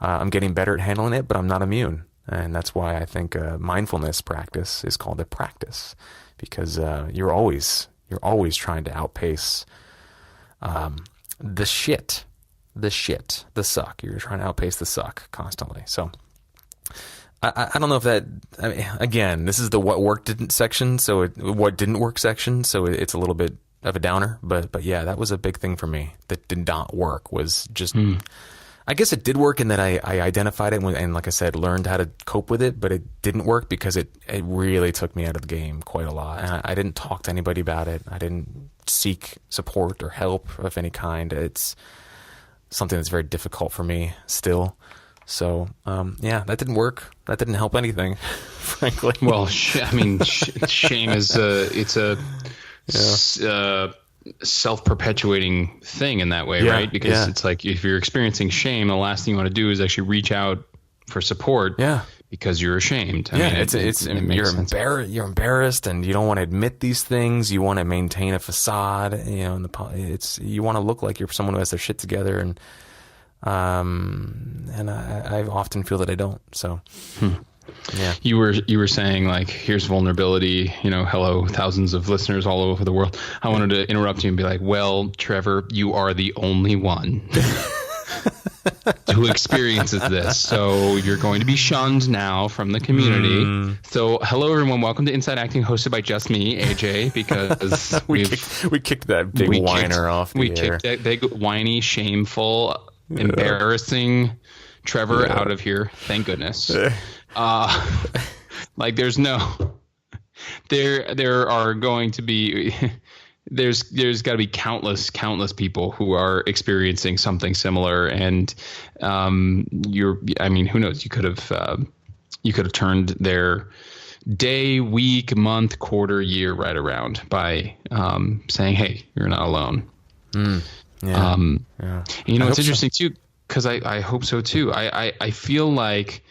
I'm getting better at handling it, but I'm not immune. And that's why I think mindfulness practice is called a practice, because you're always trying to outpace the suck. You're trying to outpace the suck constantly. So I don't know if that, again, this is the what worked didn't section, so what didn't work section, so it's a little bit of a downer, but yeah, that was a big thing for me that did not work, was just, I guess it did work in that I identified it and like I said, learned how to cope with it, but it didn't work because it really took me out of the game quite a lot, and I didn't talk to anybody about it. I didn't seek support or help of any kind. It's something that's very difficult for me still. So, that didn't work. That didn't help anything, frankly. Well, shame is it's a self-perpetuating thing in that way, right? Because it's like if you're experiencing shame, the last thing you want to do is actually reach out for support. Yeah. because you're ashamed. I mean, you're embarrassed, and you don't want to admit these things. You want to maintain a facade. You know, you want to look like you're someone who has their shit together, and I often feel that I don't. So. Yeah. You were saying, like, here's vulnerability, you know, hello, thousands of listeners all over the world. I wanted to interrupt you and be like, well, Trevor, you are the only one who experiences this. So you're going to be shunned now from the community. So hello, everyone. Welcome to Inside Acting, hosted by just me, AJ, because we kicked that big whiner off the air. We kicked that big, whiny, shameful, embarrassing Trevor out of here. Thank goodness. Like there are going to be, there's got to be countless people who are experiencing something similar. And, I mean, who knows? You could have turned their day, week, month, quarter, year right around by, saying, hey, you're not alone. Yeah. You know, it's interesting too, because I hope so too. I feel like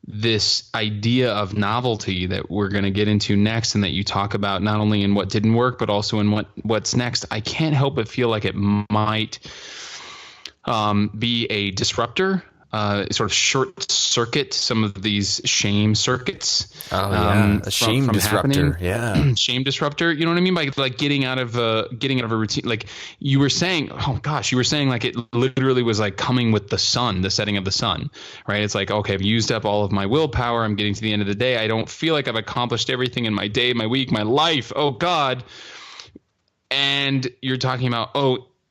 this idea of novelty that we're going to get into next, and that you talk about not only in what didn't work, but also in what's next, I can't help but feel like it might be a disruptor, sort of short circuit some of these shame circuits. A shame disruptor. Yeah. Shame disruptor. You know what I mean? By like getting out of a routine. Like you were saying, like it literally was like coming with the setting of the sun, right? It's like, okay, I've used up all of my willpower. I'm getting to the end of the day. I don't feel like I've accomplished everything in my day, my week, my life. Oh God. And you're talking about,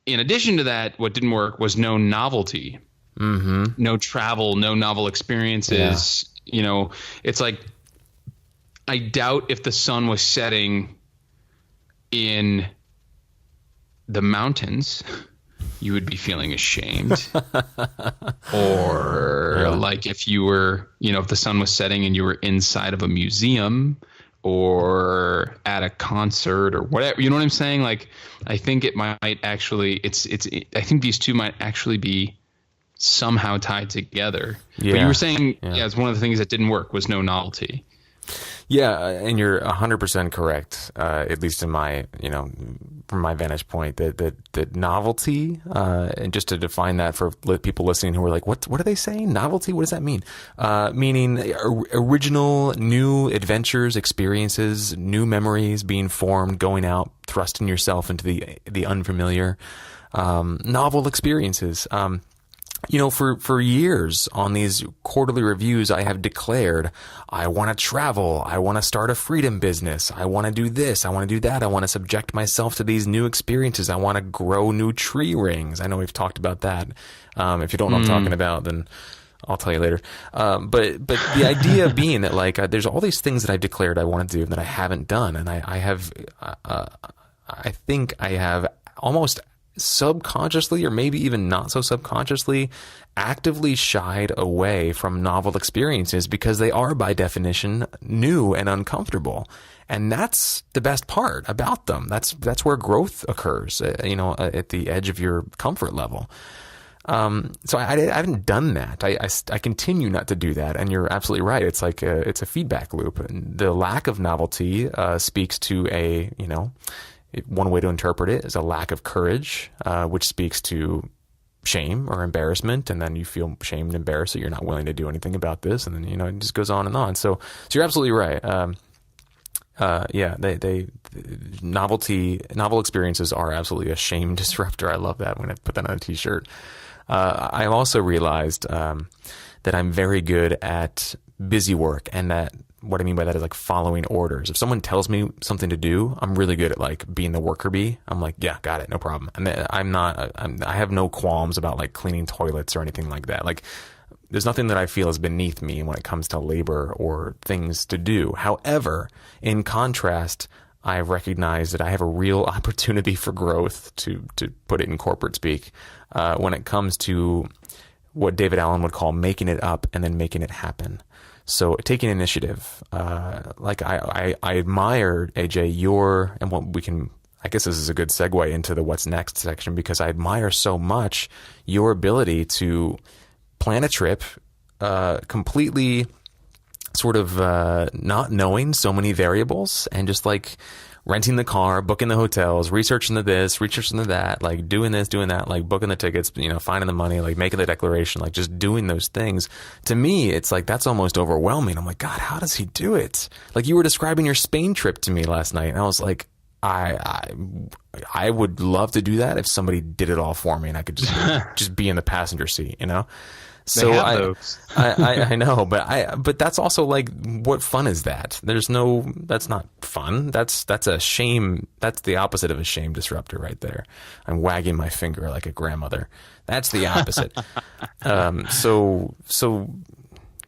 in addition to that, what didn't work was no novelty. Mm-hmm. No travel, no novel experiences. Yeah. You know, it's like, I doubt if the sun was setting in the mountains, you would be feeling ashamed. Or like if you were, you know, if the sun was setting and you were inside of a museum or at a concert or whatever, you know what I'm saying? Like, I think it might actually, I think these two might actually be somehow tied together. Yeah. But you were saying, it's one of the things that didn't work was no novelty. Yeah, and you're 100% correct. At least in my, from my vantage point, that novelty, and just to define that for people listening who are like, what are they saying? Novelty? What does that mean? Meaning original, new adventures, experiences, new memories being formed, going out, thrusting yourself into the unfamiliar, novel experiences. For years on these quarterly reviews, I have declared, I want to travel. I want to start a freedom business. I want to do this. I want to do that. I want to subject myself to these new experiences. I want to grow new tree rings. I know we've talked about that. If you don't know what I'm talking about, then I'll tell you later. But the idea being that like, there's all these things that I've declared I want to do that I haven't done. And I think I have almost subconsciously, or maybe even not so subconsciously, actively shied away from novel experiences because they are by definition new and uncomfortable. And that's the best part about them. That's where growth occurs, at the edge of your comfort level. So I haven't done that. I continue not to do that. And you're absolutely right. It's like it's a feedback loop. And the lack of novelty speaks to one way to interpret it is a lack of courage, which speaks to shame or embarrassment. And then you feel shamed and embarrassed that you're not willing to do anything about this. And then, it just goes on and on. So you're absolutely right. Novel experiences are absolutely a shame disruptor. I love that. I'm going to put that on a t-shirt. I also realized, that I'm very good at busy work, and that what I mean by that is like following orders. If someone tells me something to do, I'm really good at like being the worker bee. I'm like, yeah, got it. No problem. And I have no qualms about like cleaning toilets or anything like that. Like there's nothing that I feel is beneath me when it comes to labor or things to do. However, in contrast, I've recognized that I have a real opportunity for growth, to put it in corporate speak, when it comes to what David Allen would call making it up and then making it happen. So taking initiative, like I admire, AJ, I guess this is a good segue into the what's next section, because I admire so much your ability to plan a trip, completely sort of not knowing so many variables and just like renting the car, booking the hotels, researching the this, researching the that, like doing this, doing that, like booking the tickets, you know, finding the money, like making the declaration, like just doing those things. To me, it's like that's almost overwhelming. I'm like, God, how does he do it? Like you were describing your Spain trip to me last night, and I was like, I would love to do that if somebody did it all for me and I could just be in the passenger seat, you know? So I know, but that's also like, what fun is that? That's not fun. That's a shame. That's the opposite of a shame disruptor right there. I'm wagging my finger like a grandmother. That's the opposite. So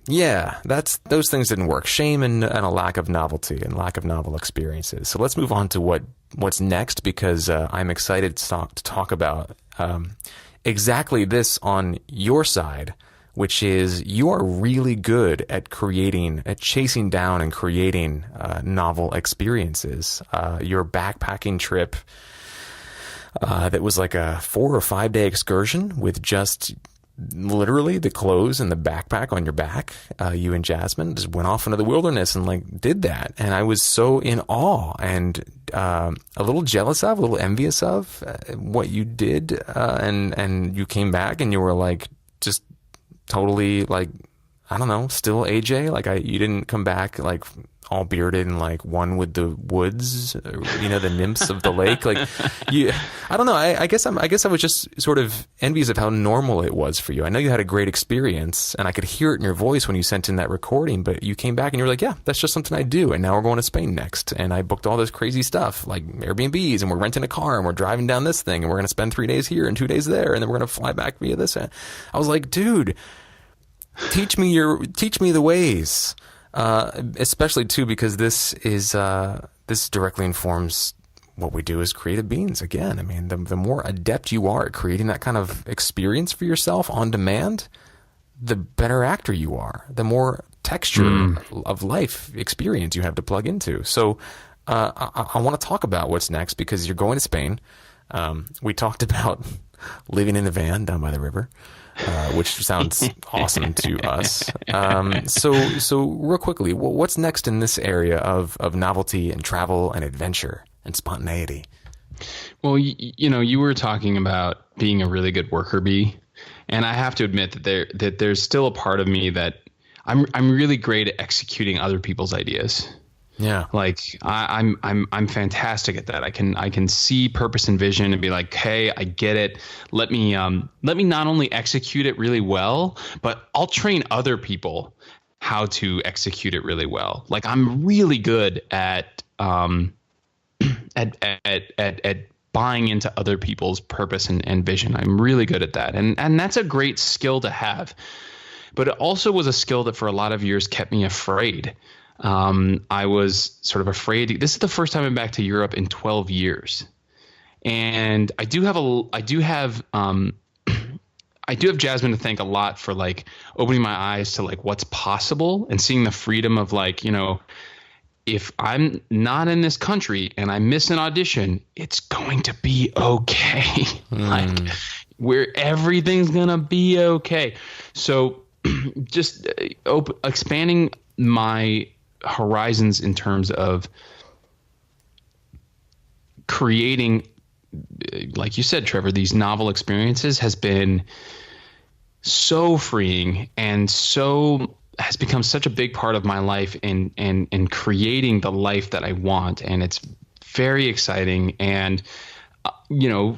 yeah, those things didn't work. Shame and a lack of novelty and lack of novel experiences. So let's move on to what's next, because I'm excited to talk about exactly this on your side, which is you are really good at chasing down and creating novel experiences. Your backpacking trip that was like a 4 or 5 day excursion with just literally the clothes and the backpack on your back. You and Jasmine just went off into the wilderness and like did that. And I was so in awe and a little jealous of, a little envious of what you did. And you came back and you were like, just totally like, I don't know, still AJ. Like you didn't come back like all bearded and like one with the woods, you know, the nymphs of the lake. Like I don't know. I guess I was just sort of envious of how normal it was for you. I know you had a great experience and I could hear it in your voice when you sent in that recording, but you came back and you were like, yeah, that's just something I do. And now we're going to Spain next. And I booked all this crazy stuff like Airbnbs, and we're renting a car and we're driving down this thing and we're going to spend 3 days here and 2 days there. And then we're going to fly back via this. I was like, dude, teach me the ways. Especially too, because this directly informs what we do as creative beings. Again, I mean, the more adept you are at creating that kind of experience for yourself on demand, the better actor you are, the more texture of life experience you have to plug into. So, I want to talk about what's next, because you're going to Spain. We talked about living in a van down by the river. Which sounds awesome to us. So real quickly, what's next in this area of novelty and travel and adventure and spontaneity? Well, you know, you were talking about being a really good worker bee, and I have to admit that there's still a part of me that I'm really great at executing other people's ideas. Yeah. Like I'm fantastic at that. I can see purpose and vision and be like, hey, I get it. Let me not only execute it really well, but I'll train other people how to execute it really well. Like I'm really good at buying into other people's purpose and vision. I'm really good at that. And that's a great skill to have. But it also was a skill that for a lot of years kept me afraid. I was sort of afraid. This is the first time I'm back to Europe in 12 years. And I do have Jasmine to thank a lot for like opening my eyes to like what's possible and seeing the freedom of like, you know, if I'm not in this country and I miss an audition, it's going to be okay. Like everything's going to be okay. So just expanding my horizons in terms of creating, like you said, Trevor, these novel experiences has been so freeing and has become such a big part of my life in creating the life that I want. And it's very exciting. And, you know,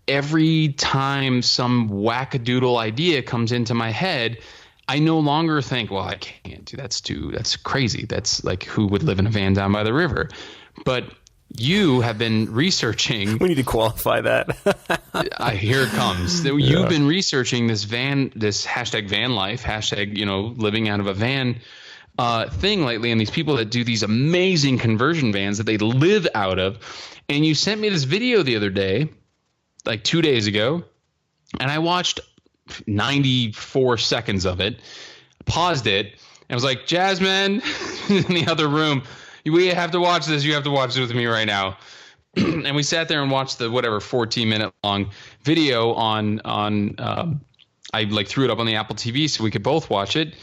every time some wackadoodle idea comes into my head, I no longer think, well, I can't do that's crazy. That's like, who would live in a van down by the river? But you have been researching. We need to qualify that. Here it comes. You've been researching this hashtag van life, hashtag, you know, living out of a van thing lately. And these people that do these amazing conversion vans that they live out of. And you sent me this video the other day, like 2 days ago, and I watched 94 seconds of it, paused it, and was like, Jasmine, in the other room, we have to watch this. You have to watch it with me right now. And we sat there and watched the 14-minute long video on I like threw it up on the Apple TV so we could both watch it.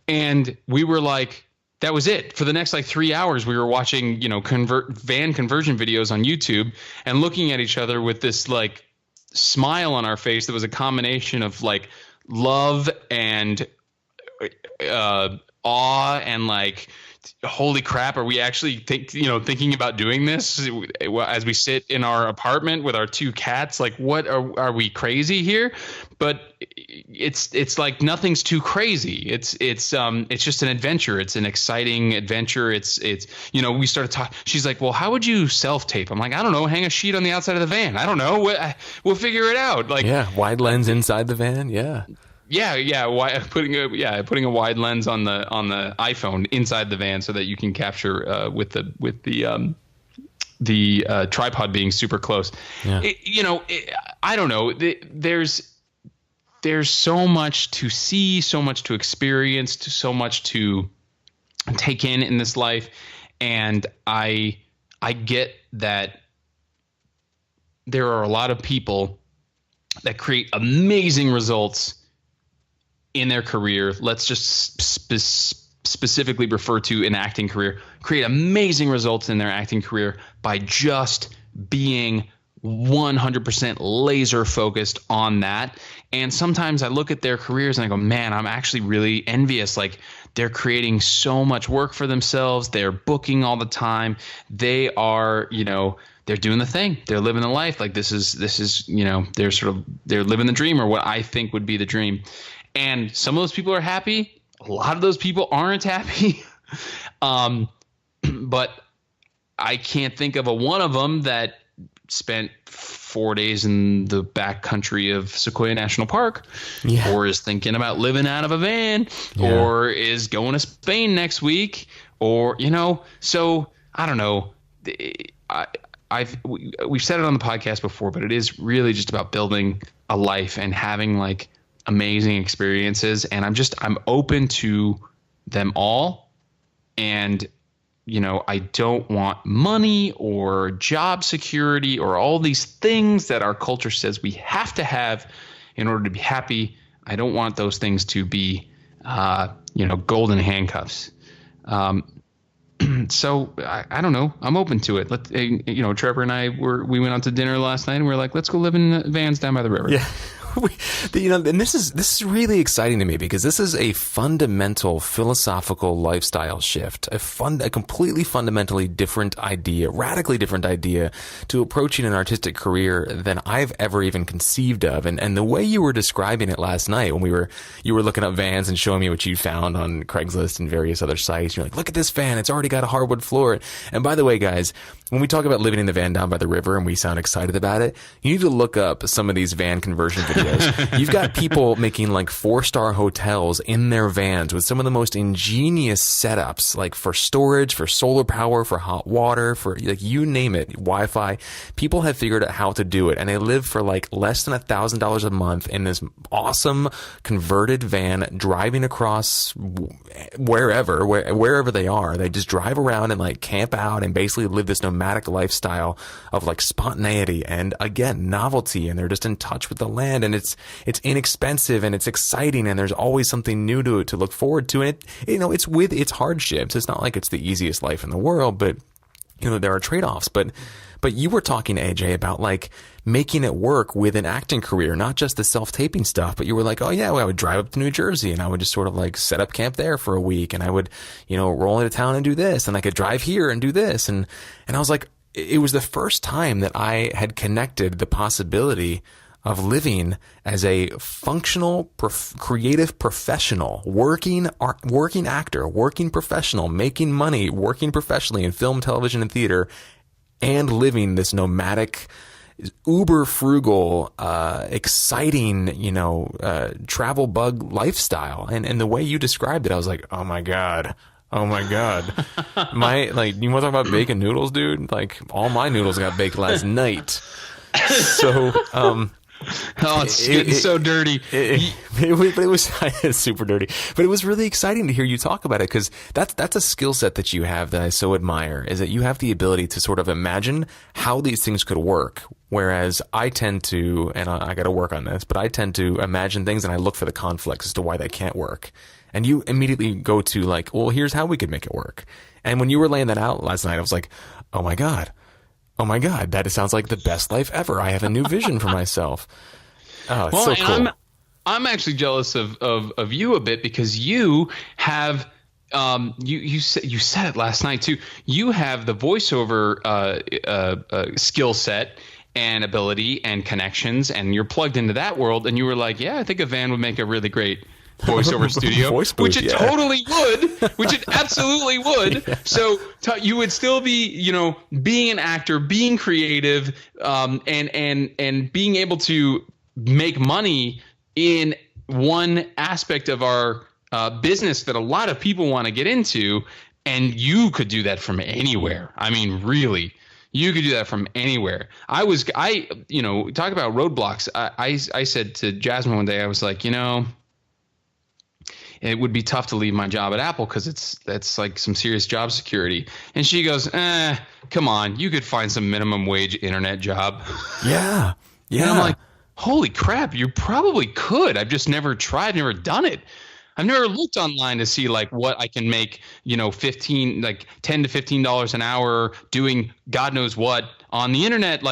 And we were like, that was it. For the next like 3 hours, we were watching, van conversion videos on YouTube and looking at each other with this like smile on our face that was a combination of like love and awe and like, holy crap, are we actually thinking about doing this as we sit in our apartment with our 2 cats? Like, what are we crazy here? But it's like nothing's too crazy. It's just an adventure. It's an exciting adventure. It's we started talking. She's like, well, how would you self-tape? I'm like, I don't know. Hang a sheet on the outside of the van. I don't know. We'll figure it out. Like, yeah, wide lens inside the van. Yeah. Yeah. Putting a wide lens on the iPhone inside the van so that you can capture with the tripod being super close. Yeah. I don't know. There's so much to see, so much to experience, so much to take in this life, and I get that there are a lot of people that create amazing results in their career. Let's just specifically refer to an acting career. Create amazing results in their acting career by just being 100% laser focused on that. And sometimes I look at their careers and I go, man, I'm actually really envious. Like, they're creating so much work for themselves. They're booking all the time. They are, they're doing the thing. They're living the life. Like, this is, they're living the dream, or what I think would be the dream. And some of those people are happy. A lot of those people aren't happy. But I can't think of one of them that spent 4 days in the back country of Sequoia National Park, or is thinking about living out of a van, or is going to Spain next week, or, so I don't know. We've said it on the podcast before, but it is really just about building a life and having like amazing experiences. And I'm open to them all. And I don't want money or job security or all these things that our culture says we have to have in order to be happy. I don't want those things to be, golden handcuffs. So I don't know. I'm open to it. Trevor and I we went out to dinner last night and we were like, let's go live in vans down by the river. Yeah. And this is really exciting to me, because this is a fundamental philosophical lifestyle shift, a completely fundamentally different idea, radically different idea to approaching an artistic career than I've ever even conceived of. And the way you were describing it last night when you were looking up vans and showing me what you found on Craigslist and various other sites, you're like, look at this van. It's already got a hardwood floor. And by the way, guys, when we talk about living in the van down by the river and we sound excited about it, you need to look up some of these van conversion videos. You've got people making like 4-star hotels in their vans with some of the most ingenious setups, like for storage, for solar power, for hot water, for like you name it, Wi-Fi. People have figured out how to do it, and they live for like less than $1,000 a month in this awesome converted van, driving across wherever they are. They just drive around and like camp out and basically live this nomadic lifestyle of like spontaneity and, again, novelty, and they're just in touch with the land, and it's inexpensive and it's exciting, and there's always something new to look forward to. And it's with its hardships. It's not like it's the easiest life in the world, but there are trade-offs. But you were talking, AJ, about like making it work with an acting career, not just the self-taping stuff, but you were like, oh yeah, well, I would drive up to New Jersey and I would just sort of like set up camp there for a week, and I would, roll into town and do this, and I could drive here and do this. And I was like, it was the first time that I had connected the possibility of living as a functional, creative professional, working actor, working professional, making money, working professionally in film, television, and theater, and living this nomadic, uber frugal, exciting, travel bug lifestyle. And the way you described it, I was like, oh my God. You want to talk about baking noodles, dude? Like, all my noodles got baked last night. So, it's getting so dirty. It was it's super dirty. But it was really exciting to hear you talk about it, because that's a skill set that you have that I so admire, is that you have the ability to sort of imagine how these things could work. Whereas I tend to, and I got to work on this, but I tend to imagine things and I look for the conflicts as to why they can't work. And you immediately go to like, well, here's how we could make it work. And when you were laying that out last night, I was like, oh my God, that sounds like the best life ever. I have a new vision for myself. Oh, it's so cool. I'm actually jealous of you a bit, because you have you said it last night too. You have the voiceover skill set and ability and connections, and you're plugged into that world. And you were like, yeah, I think a van would make a really great voiceover studio, which it totally would, which it absolutely would. Yeah. So you would still be, being an actor, being creative, and being able to make money in one aspect of our business that a lot of people want to get into. And you could do that from anywhere. I mean, really, you could do that from anywhere. Talk about roadblocks. I said to Jasmine one day, I was like, it would be tough to leave my job at Apple because that's like some serious job security. And she goes, come on, you could find some minimum wage internet job. Yeah. And I'm like, holy crap, you probably could. I've just never tried, never done it. I've never looked online to see like what I can make, $10 to $15 an hour doing God knows what on the internet,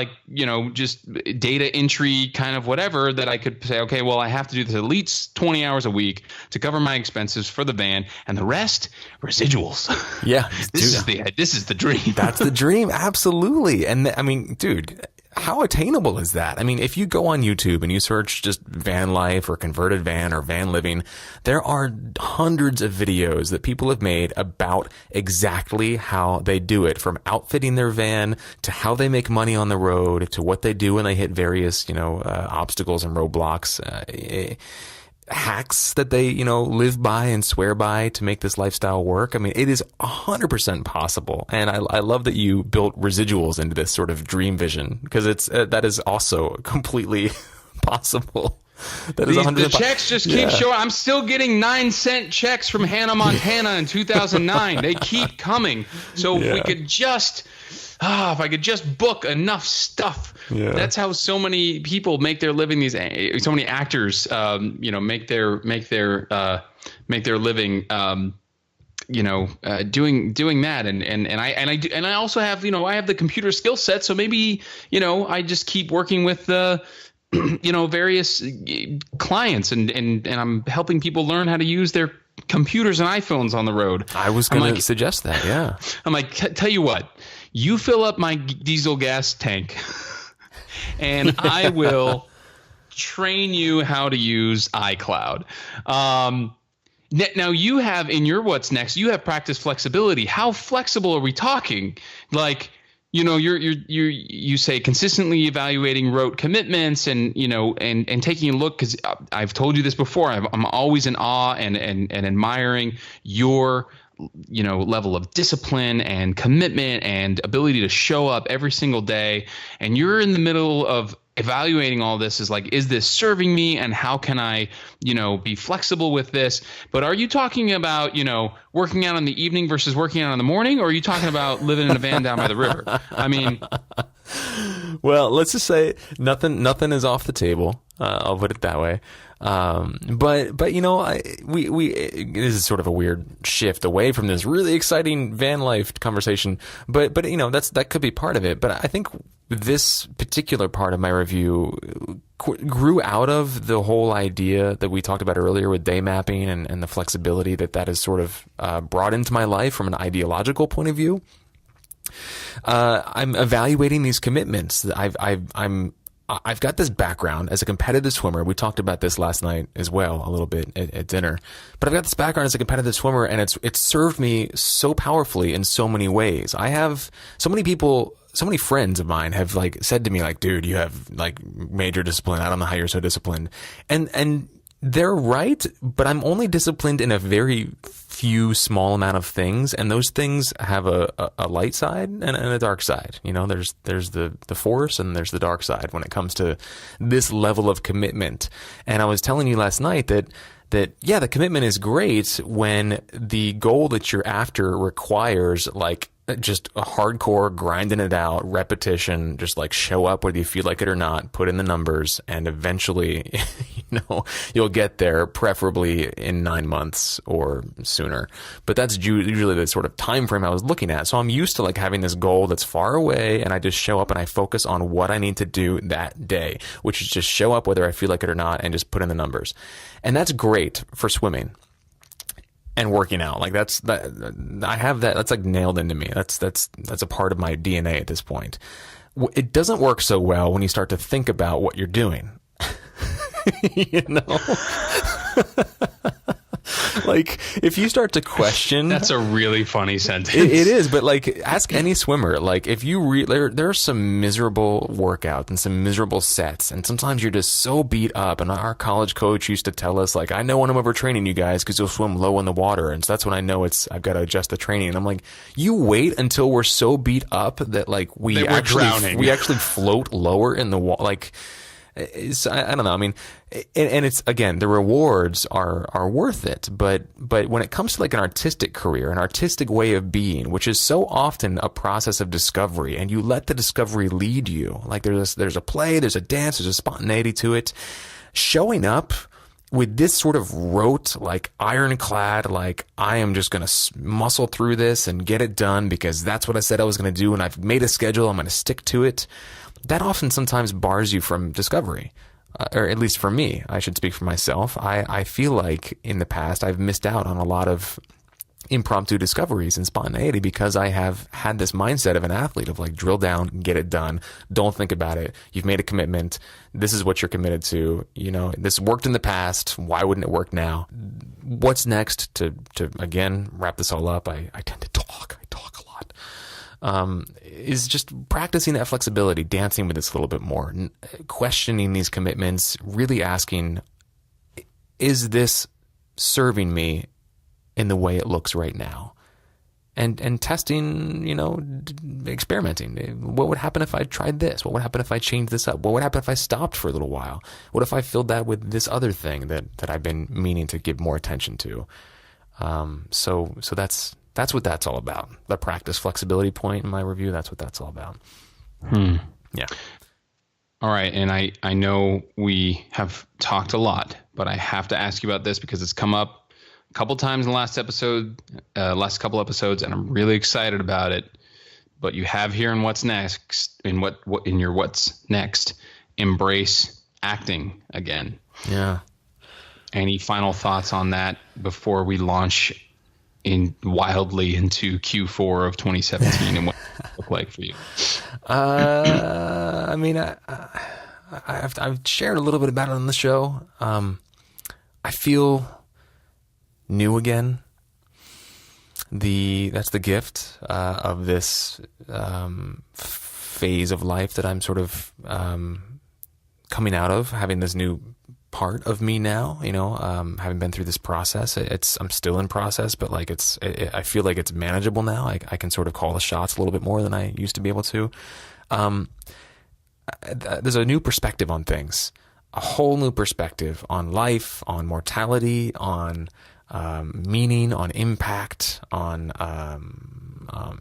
just data entry kind of whatever, that I could say, okay, well, I have to do this at least 20 hours a week to cover my expenses for the van, and the rest residuals. Yeah. This is the dream. That's the dream. Absolutely. And I mean, dude, how attainable is that? I mean, if you go on YouTube and you search just van life or converted van or van living, there are hundreds of videos that people have made about exactly how they do it, from outfitting their van to how they make money on the road to what they do when they hit various, obstacles and roadblocks, hacks that they, live by and swear by to make this lifestyle work. I mean, it is 100% possible. And I love that you built residuals into this sort of dream vision, because that is also completely possible. That is the checks just keep showing. I'm still getting 9-cent checks from Hannah Montana in 2009. They keep coming. So if we could just... if I could just book enough stuff. Yeah. That's how so many people make their living. So many actors, make their living, doing that. And I also have, I have the computer skill set. So maybe, I just keep working with the, various clients and I'm helping people learn how to use their computers and iPhones on the road. I was going to suggest that. Yeah. I'm like, tell you what. You fill up my diesel gas tank, and I will train you how to use iCloud. Now you have in your what's next, you have practice flexibility. How flexible are we talking? Like, you say consistently evaluating rote commitments and taking a look, because I've told you this before. I'm always in awe and admiring your level of discipline and commitment and ability to show up every single day. And you're in the middle of evaluating all this, is like, is this serving me, and how can I, be flexible with this? But are you talking about, working out in the evening versus working out in the morning, or are you talking about living in a van down by the river? I mean, well, let's just say nothing is off the table. I'll put it that way. But this is sort of a weird shift away from this really exciting van life conversation. But that could be part of it. But I think this particular part of my review grew out of the whole idea that we talked about earlier with day mapping and the flexibility that is sort of brought into my life from an ideological point of view. I'm evaluating these commitments. I've got this background as a competitive swimmer. We talked about this last night as well, a little bit at dinner. But I've got this background as a competitive swimmer, and it's served me so powerfully in so many ways. I have so many people, so many friends of mine have said to me, dude, you have major discipline. I don't know how you're so disciplined. And they're right, but I'm only disciplined in a very few small amount of things, and those things have a light side and a dark side. There's the force and there's the dark side when it comes to this level of commitment. And I was telling you last night that the commitment is great when the goal that you're after requires just a hardcore grinding it out, repetition, just show up whether you feel like it or not, put in the numbers, and eventually you'll get there, preferably in 9 months or sooner. But that's usually the sort of time frame I was looking at. So I'm used to like having this goal that's far away, and I just show up and I focus on what I need to do that day, which is just show up whether I feel like it or not and just put in the numbers. And that's great for swimming and working out. Like I have that. That's like nailed into me. That's a part of my DNA at this point. It doesn't work so well when you start to think about what you're doing. You know? Like, if you start to question... That's a really funny sentence. It is, but like, ask any swimmer. Like, if you there are some miserable workouts and some miserable sets, and sometimes you're just so beat up. And our college coach used to tell us, like, I know when I'm overtraining you guys because you'll swim low in the water, and so that's when I know I've got to adjust the training. And I'm like, you wait until we're so beat up that like we actually float lower in the water. Like, I don't know. I mean, and it's, again, the rewards are worth it, but when it comes to like an artistic career, an artistic way of being, which is so often a process of discovery, and you let the discovery lead you, like there's a play, there's a dance, there's a spontaneity to it. Showing up with this sort of rote, like ironclad, like I am just going to muscle through this and get it done because that's what I said I was going to do, and I've made a schedule, I'm going to stick to it. That often sometimes bars you from discovery, or at least for me. I should speak for myself. I feel like in the past I've missed out on a lot of impromptu discoveries and spontaneity because I have had this mindset of an athlete of like drill down, get it done, don't think about it. You've made a commitment. This is what you're committed to. You know, this worked in the past. Why wouldn't it work now? What's next to again, wrap this all up? I tend to talk. I talk a lot. Is just practicing that flexibility, dancing with this a little bit more, questioning these commitments, really asking, is this serving me in the way it looks right now? And testing, you know, experimenting. What would happen if I tried this? What would happen if I changed this up? What would happen if I stopped for a little while? What if I filled that with this other thing that I've been meaning to give more attention to? So that's what that's all about. The practice flexibility point in my review, that's what that's all about. Yeah. All right. And I know we have talked a lot, but I have to ask you about this because it's come up a couple times in the last couple episodes, and I'm really excited about it. But you have here in what's next, in your what's next, embrace acting again. Yeah. Any final thoughts on that before we launch wildly into Q4 of 2017 and what it look like for you? I mean, I've shared a little bit about it on the show. I feel new again. That's the gift of this phase of life that I'm sort of coming out of, having this new part of me now, you know, having been through this process. I'm still in process, but like I feel like it's manageable now. I can sort of call the shots a little bit more than I used to be able to. There's a new perspective on things, a whole new perspective on life, on mortality, on meaning, on impact, on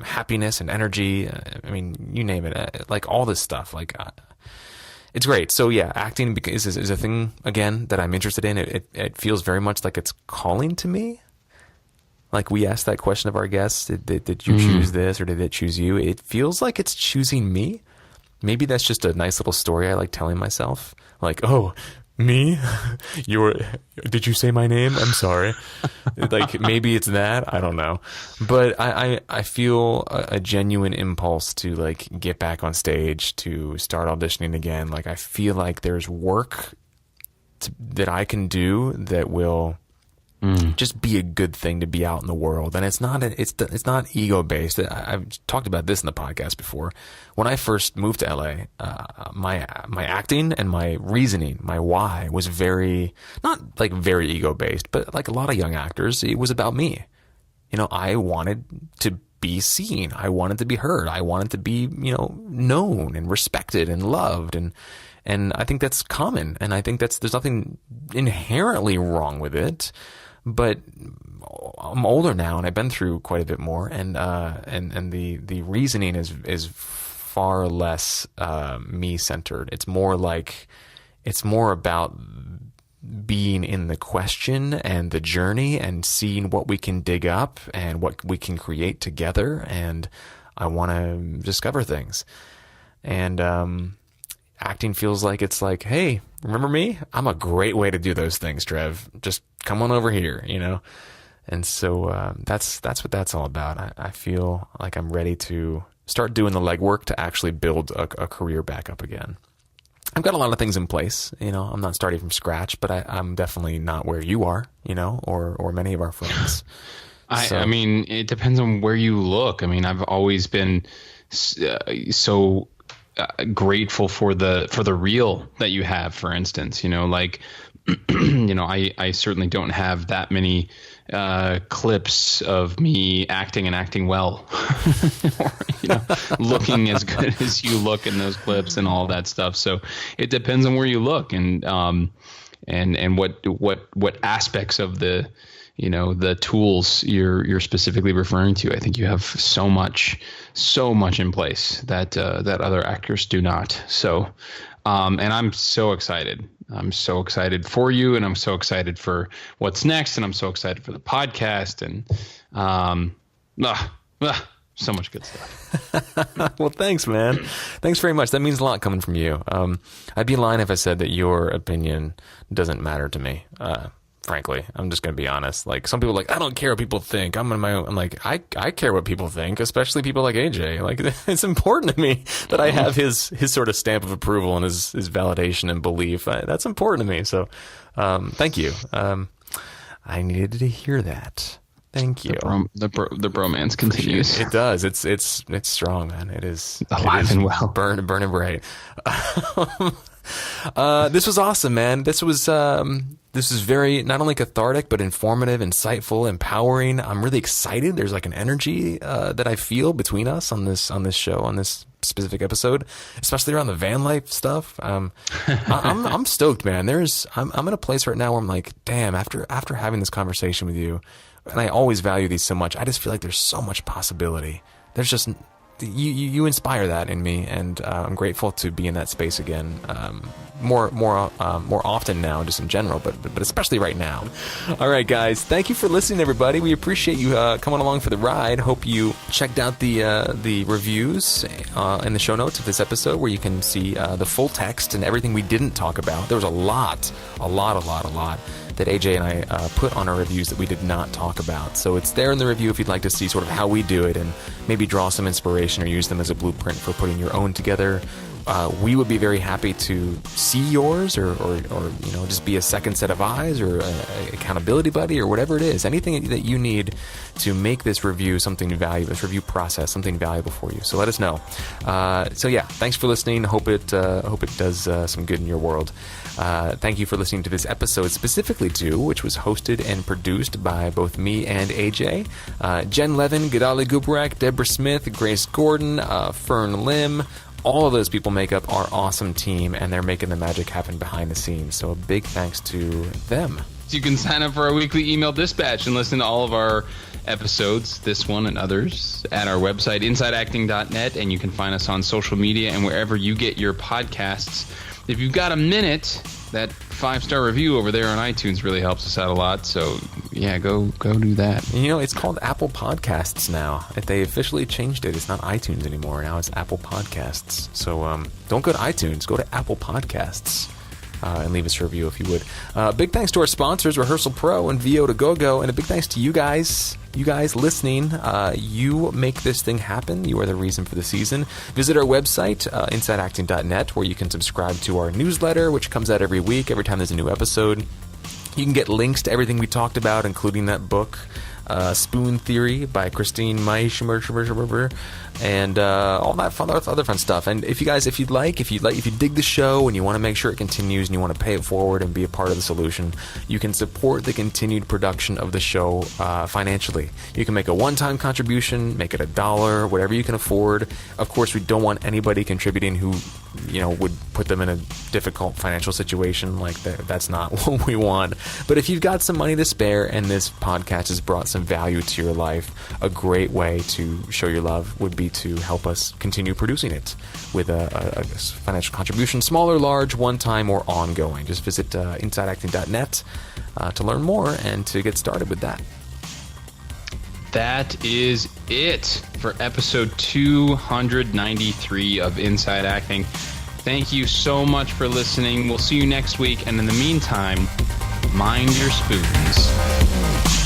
happiness and energy. I mean, you name it, like all this stuff, like it's great. So yeah, acting is a thing, again, that I'm interested in. It feels very much like it's calling to me. Like we asked that question of our guests, did you choose this or did it choose you? It feels like it's choosing me. Maybe that's just a nice little story I like telling myself. Like, oh, me? Did you say my name? I'm sorry. Like maybe it's that. I don't know. But I feel a genuine impulse to like get back on stage, to start auditioning again. Like I feel like there's work that I can do that will just be a good thing to be out in the world. And it's not ego based. I've talked about this in the podcast before. When I first moved to LA, my acting and my reasoning, my why was not like very ego based, but like a lot of young actors, it was about me. You know, I wanted to be seen. I wanted to be heard. I wanted to be, you know, known and respected and loved. And I think that's common. And I think there's nothing inherently wrong with it. But I'm older now, and I've been through quite a bit more, and the reasoning is far less me centered. It's more about being in the question and the journey and seeing what we can dig up and what we can create together. And I want to discover things. And acting feels like it's like, hey, remember me? I'm a great way to do those things, Trev. Just come on over here, you know? And so that's what that's all about. I feel like I'm ready to start doing the legwork to actually build a career back up again. I've got a lot of things in place, you know. I'm not starting from scratch, but I'm definitely not where you are, you know, or many of our friends. I mean, it depends on where you look. I mean, I've always been so grateful for the reel that you have, for instance, you know, like, you know, I certainly don't have that many clips of me acting and acting well, or, you know, looking as good as you look in those clips and all that stuff. So it depends on where you look and what aspects of the, you know, the tools you're specifically referring to. I think you have so much in place that other actors do not. So, and I'm so excited. I'm so excited for you, and I'm so excited for what's next, and I'm so excited for the podcast, and so much good stuff. Well, thanks, man. Thanks very much. That means a lot coming from you. I'd be lying if I said that your opinion doesn't matter to me. Frankly, I'm just going to be honest. Like, some people are like, I don't care what people think. I'm in my own. I'm like, I care what people think, especially people like AJ. Like, it's important to me that I have his sort of stamp of approval and his validation and belief. That's important to me. So, thank you. I needed to hear that. Thank you. The bromance continues. It does. It's strong, man. It is alive and well. Burning bright. This was awesome, man. This was very not only cathartic but informative, insightful, empowering. I'm really excited. There's like an energy that I feel between us on this show, on this specific episode, especially around the van life stuff. I'm stoked, man. I'm in a place right now where I'm like, damn, after having this conversation with you, and I always value these so much, I just feel like there's so much possibility. There's just you inspire that in me, and I'm grateful to be in that space again, more often now, just in general, but especially right now. All right, guys, thank you for listening, everybody. We appreciate you coming along for the ride. Hope you checked out the reviews in the show notes of this episode, where you can see the full text and everything we didn't talk about. There was a lot that AJ and I put on our reviews that we did not talk about. So it's there in the review if you'd like to see sort of how we do it and maybe draw some inspiration or use them as a blueprint for putting your own together. We would be very happy to see yours or you know, just be a second set of eyes or a accountability buddy or whatever it is. Anything that you need to make this review something valuable, this review process something valuable for you. So let us know. So yeah, thanks for listening. Hope it does some good in your world. Thank you for listening to this episode specifically to, which was hosted and produced by both me and AJ. Jen Levin, Gadali Gubarak, Deborah Smith, Grace Gordon, Fern Lim. All of those people make up our awesome team, and they're making the magic happen behind the scenes. So a big thanks to them. You can sign up for our weekly email dispatch and listen to all of our episodes, this one and others, at our website, insideacting.net, and you can find us on social media and wherever you get your podcasts. If you've got a minute, that 5-star review over there on iTunes really helps us out a lot. So, yeah, go do that. You know, it's called Apple Podcasts now. If they officially changed it, it's not iTunes anymore. Now it's Apple Podcasts. So don't go to iTunes. Go to Apple Podcasts. And leave us a review if you would. Big thanks to our sponsors, Rehearsal Pro and VO to Go, and a big thanks to you guys listening. You make this thing happen. You are the reason for the season. Visit our website, insideacting.net, where you can subscribe to our newsletter, which comes out every week, every time there's a new episode. You can get links to everything we talked about, including that book, Spoon Theory by Christine Maish, and all that other fun stuff. And if you dig the show and you want to make sure it continues and you want to pay it forward and be a part of the solution, you can support the continued production of the show financially. You can make a one-time contribution, make it $1, whatever you can afford. Of course, we don't want anybody contributing who would put them in a difficult financial situation. Like that's not what we want. But if you've got some money to spare and this podcast has brought some value to your life, a great way to show your love would be to help us continue producing it with a financial contribution, small or large, one time or ongoing. Just visit insideacting.net to learn more and to get started with that. That is it for episode 293 of Inside Acting. Thank you so much for listening. We'll see you next week. And in the meantime, mind your spoons.